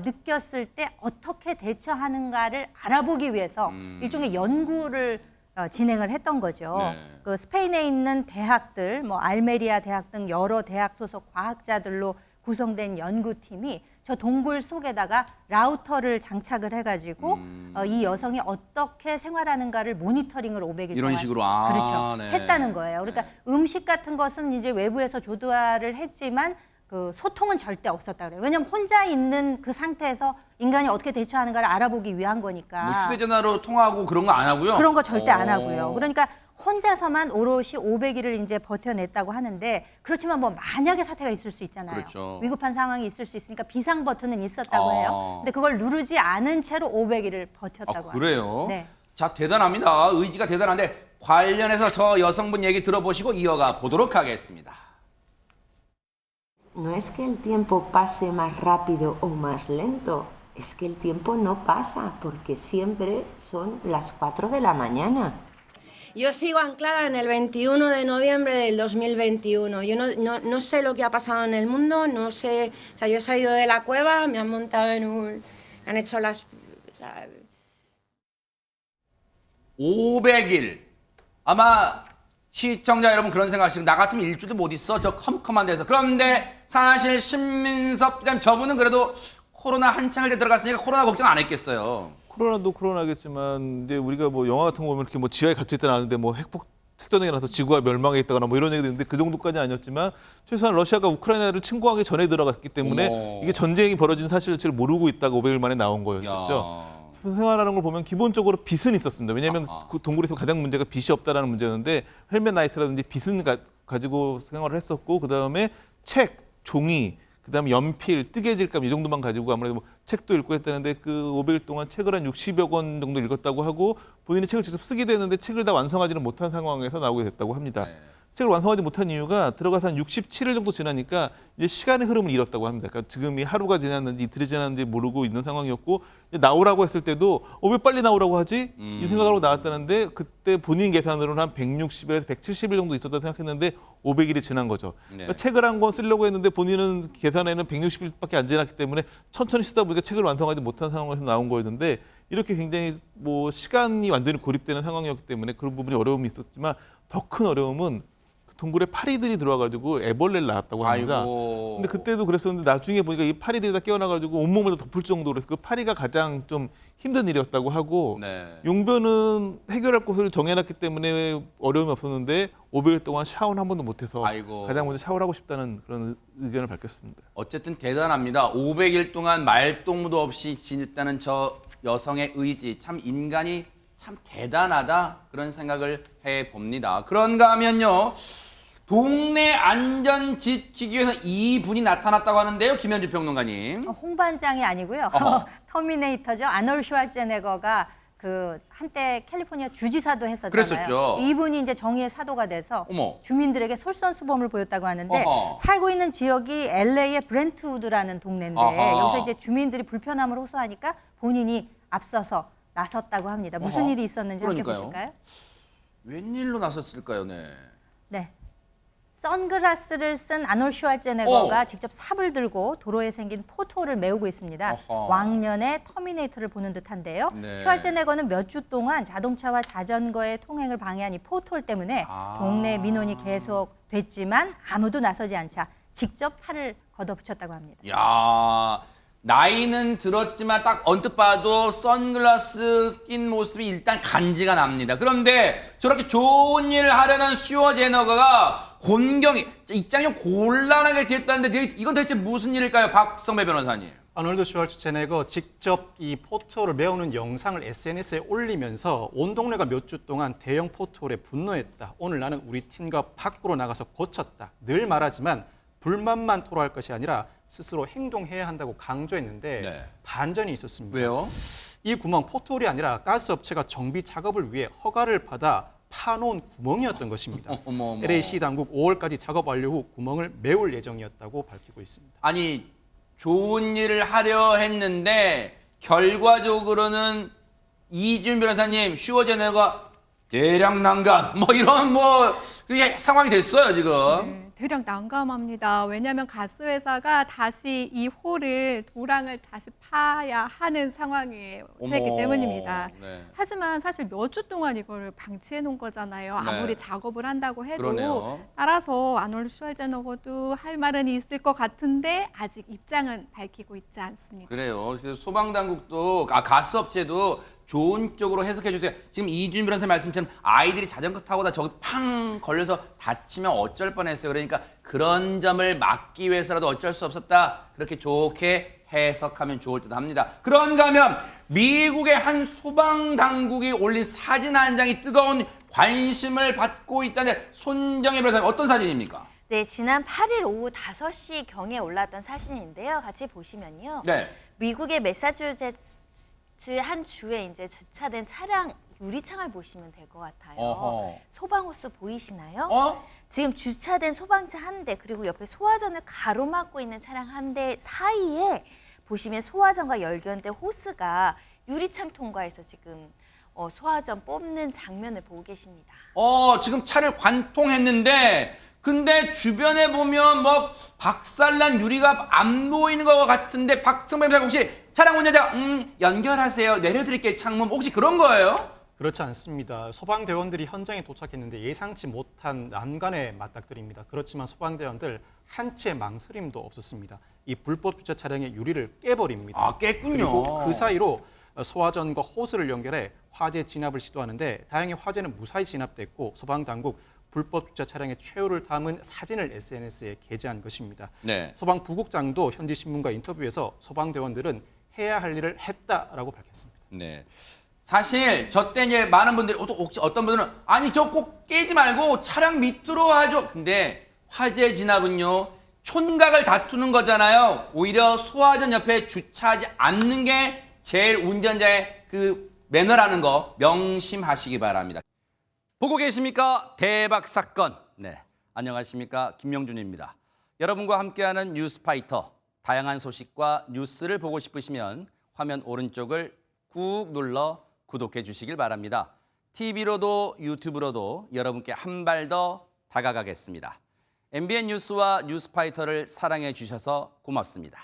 느꼈을 때 어떻게 대처하는가를 알아보기 위해서 일종의 연구를 진행을 했던 거죠. 네. 그 스페인에 있는 대학들, 뭐 알메리아 대학 등 여러 대학 소속 과학자들로 구성된 연구팀이 저 동굴 속에다가 라우터를 장착을 해가지고 이 여성이 어떻게 생활하는가를 모니터링을 500일 이런 동안 식으로, 아, 그렇죠. 네. 했다는 거예요. 그러니까 음식 같은 것은 이제 외부에서 조달을 했지만 그 소통은 절대 없었다 그래요. 왜냐하면 혼자 있는 그 상태에서 인간이 어떻게 대처하는가를 알아보기 위한 거니까. 뭐 휴대전화로 통화하고 그런 거 안 하고요? 그런 거 절대 안 하고요. 그러니까 혼자서만 오롯이 500일을 이제 버텨냈다고 하는데 그렇지만 뭐 만약에 사태가 있을 수 있잖아요. 그렇죠. 위급한 상황이 있을 수 있으니까 비상 버튼은 있었다고 해요. 근데 그걸 누르지 않은 채로 500일을 버텼다고 아, 그래요? 합니다. 네. 자, 대단합니다. 의지가 대단한데 관련해서 저 여성분 얘기 들어보시고 이어가 보도록 하겠습니다. No es que el tiempo pase más rápido o más lento, es que el tiempo no pasa porque siempre son las 4 de la mañana. Yo sigo anclada en el 21 de noviembre del 2021. Yo no sé lo que ha pasado en el mundo, no sé... O sea, yo he salido de la cueva, me han montado en un... han hecho las... O sea, 500일. 아마 시청자 여러분 그런 생각하시고 나 같으면 일주일도 못 있어. 저 컴컴한 데서. 그런데 사실 신민섭 그다음 저분은 그래도 코로나 한창 때 들어갔으니까 코로나 걱정 안 했겠어요. 코로나도 코로나겠지만 이제 우리가 뭐 영화 같은 거 보면 이렇게 뭐 지하에 갇혀 있다 나는데 뭐 핵전쟁이 나서 지구가 멸망해 있다거나 뭐 이런 얘기도 있는데 그 정도까지 아니었지만 최소한 러시아가 우크라이나를 침공하기 전에 들어갔기 때문에 어머. 이게 전쟁이 벌어진 사실을 모르고 있다가 500일 만에 나온 거였죠. 생활하는 걸 보면 기본적으로 빚은 있었습니다. 왜냐하면 그 동굴에서 가장 문제가 빚이 없다라는 문제였는데 헬멧 나이트라든지 빚은 가지고 생활을 했었고 그 다음에 책, 종이 그다음에 연필, 뜨개질감 이 정도만 가지고 아무래도 뭐 책도 읽고 했다는데 그 500일 동안 책을 한 60여 권 정도 읽었다고 하고 본인이 책을 직접 쓰기도 했는데 책을 다 완성하지는 못한 상황에서 나오게 됐다고 합니다. 책을 완성하지 못한 이유가 들어가서 한 67일 정도 지나니까 이제 시간의 흐름을 잃었다고 합니다. 그러니까 지금이 하루가 지났는지 이틀이 지났는지 모르고 있는 상황이었고 이제 나오라고 했을 때도 왜 빨리 나오라고 하지? 이 생각으로 나왔다는데 그때 본인 계산으로는 한 160에서 170일 정도 있었다 생각했는데 500일이 지난 거죠. 그러니까 책을 한 권 쓰려고 했는데 본인은 계산에는 160일밖에 안 지났기 때문에 천천히 쓰다 보니까 책을 완성하지 못한 상황에서 나온 거였는데 이렇게 굉장히 뭐 시간이 완전히 고립되는 상황이었기 때문에 그런 부분이 어려움이 있었지만 더 큰 어려움은 동굴에 파리들이 들어와가지고 애벌레를 낳았다고 합니다. 아이고. 근데 그때도 그랬었는데 나중에 보니까 이 파리들이 다 깨어나가지고 온몸을 다 덮을 정도로 해서 그 파리가 가장 좀 힘든 일이었다고 하고 용변은 해결할 곳을 정해놨기 때문에 어려움이 없었는데 500일 동안 샤워는 한 번도 못해서 아이고. 가장 먼저 샤워를 하고 싶다는 그런 의견을 밝혔습니다. 어쨌든 대단합니다. 500일 동안 말동무도 없이 지냈다는 저 여성의 의지, 참 인간이 참 대단하다 그런 생각을 해봅니다. 그런가 하면요. 동네 안전 지키기 위해서 이분이 나타났다고 하는데요. 김현주 평론가님. 홍반장이 아니고요. 터미네이터죠. 아놀드 슈왈제네거가 그 한때 캘리포니아 주지사도 했었잖아요. 그랬었죠. 이분이 이제 정의의 사도가 돼서 어머. 주민들에게 솔선수범을 보였다고 하는데 어허. 살고 있는 지역이 LA의 브렌트우드라는 동네인데 어허. 여기서 이제 주민들이 불편함을 호소하니까 본인이 앞서서 나섰다고 합니다. 무슨 어허. 일이 있었는지 함께 그러니까요. 보실까요? 웬일로 나섰을까요? 네. 네. 선글라스를 쓴 아놀드 슈왈제네거가 어. 직접 삽을 들고 도로에 생긴 포토를 메우고 있습니다. 어허. 왕년의 터미네이터를 보는 듯한데요. 네. 슈왈제네거는 몇 주 동안 자동차와 자전거의 통행을 방해한 이 포토 때문에 동네 민원이 계속 됐지만 아무도 나서지 않자 직접 팔을 걷어붙였다고 합니다. 야, 나이는 들었지만 딱 언뜻 봐도 선글라스 낀 모습이 일단 간지가 납니다. 그런데 저렇게 좋은 일을 하려는 슈워제너거가 곤경이 입장이 좀 곤란하게 됐다는데 이건 대체 무슨 일일까요? 박성배 변호사님. 아놀드 슈왈츠제네거 직접 이 포토를 메우는 영상을 SNS에 올리면서 온 동네가 몇 주 동안 대형 포토홀에 분노했다. 오늘 나는 우리 팀과 밖으로 나가서 고쳤다. 늘 말하지만 불만만 토로할 것이 아니라 스스로 행동해야 한다고 강조했는데 반전이 있었습니다. 왜요? 이 구멍 포토홀이 아니라 가스업체가 정비 작업을 위해 허가를 받아 파놓은 구멍이었던 것입니다. LA시 당국 5월까지 작업 완료 후 구멍을 메울 예정이었다고 밝히고 있습니다. 아니, 좋은 일을 하려 했는데 결과적으로는 이준 변호사님 슈워제네거가 대량 난간 뭐 이런 그게 상황이 됐어요 지금. 대략 난감합니다. 왜냐하면 가스회사가 다시 이 홀을 도랑을 다시 파야 하는 상황에 처했기 때문입니다. 네. 하지만 사실 몇 주 동안 이걸 방치해 놓은 거잖아요. 네. 아무리 작업을 한다고 해도. 그러네요. 따라서 아놀드 슈왈제네거도 할 말은 있을 것 같은데 아직 입장은 밝히고 있지 않습니다. 그래요. 그래서 소방당국도 가스업체도 좋은 쪽으로 해석해 주세요. 지금 이준 변호사 말씀처럼 아이들이 자전거 타고다 저기 팡 걸려서 다치면 어쩔 뻔했어요. 그러니까 그런 점을 막기 위해서라도 어쩔 수 없었다. 그렇게 좋게 해석하면 좋을 듯 합니다. 그런가 하면 미국의 한 소방당국이 올린 사진 한 장이 뜨거운 관심을 받고 있다는데 손정혜 변호사님 어떤 사진입니까? 네, 지난 8일 오후 5시경에 올랐던 사진인데요. 같이 보시면요. 네. 미국의 매사추세츠 한 주에 이제 주차된 차량 유리창을 보시면 될 것 같아요. 어허. 소방호스 보이시나요? 지금 주차된 소방차 한 대 그리고 옆에 소화전을 가로막고 있는 차량 한 대 사이에 보시면 소화전과 열견된 호스가 유리창 통과해서 지금 소화전 뽑는 장면을 보고 계십니다. 지금 차를 관통했는데 근데 주변에 보면 박살난 유리가 안 보이는 것 같은데 박성배 변호사 혹시 차량 운전자 연결하세요. 내려드릴게요. 창문 혹시 그런 거예요? 그렇지 않습니다. 소방대원들이 현장에 도착했는데 예상치 못한 난관에 맞닥뜨립니다. 그렇지만 소방대원들 한치의 망설임도 없었습니다. 이 불법 주차 차량의 유리를 깨버립니다. 깼군요. 그리고 그 사이로 소화전과 호스를 연결해 화재 진압을 시도하는데 다행히 화재는 무사히 진압됐고 소방당국 불법 주차 차량의 최후를 담은 사진을 SNS에 게재한 것입니다. 네. 소방부국장도 현지 신문과 인터뷰에서 소방대원들은 해야 할 일을 했다라고 밝혔습니다. 네. 사실 저 때 이제 많은 분들이 혹시 어떤 분들은 아니 저 꼭 깨지 말고 차량 밑으로 하죠. 근데 화재 진압은요 촌각을 다투는 거잖아요. 오히려 소화전 옆에 주차하지 않는 게 제일 운전자의 그 매너라는 거 명심하시기 바랍니다. 보고 계십니까? 대박 사건. 네, 안녕하십니까? 김명준입니다. 여러분과 함께하는 뉴스파이터. 다양한 소식과 뉴스를 보고 싶으시면 화면 오른쪽을 꾹 눌러 구독해 주시길 바랍니다. TV로도 유튜브로도 여러분께 한 발 더 다가가겠습니다. MBN 뉴스와 뉴스파이터를 사랑해 주셔서 고맙습니다.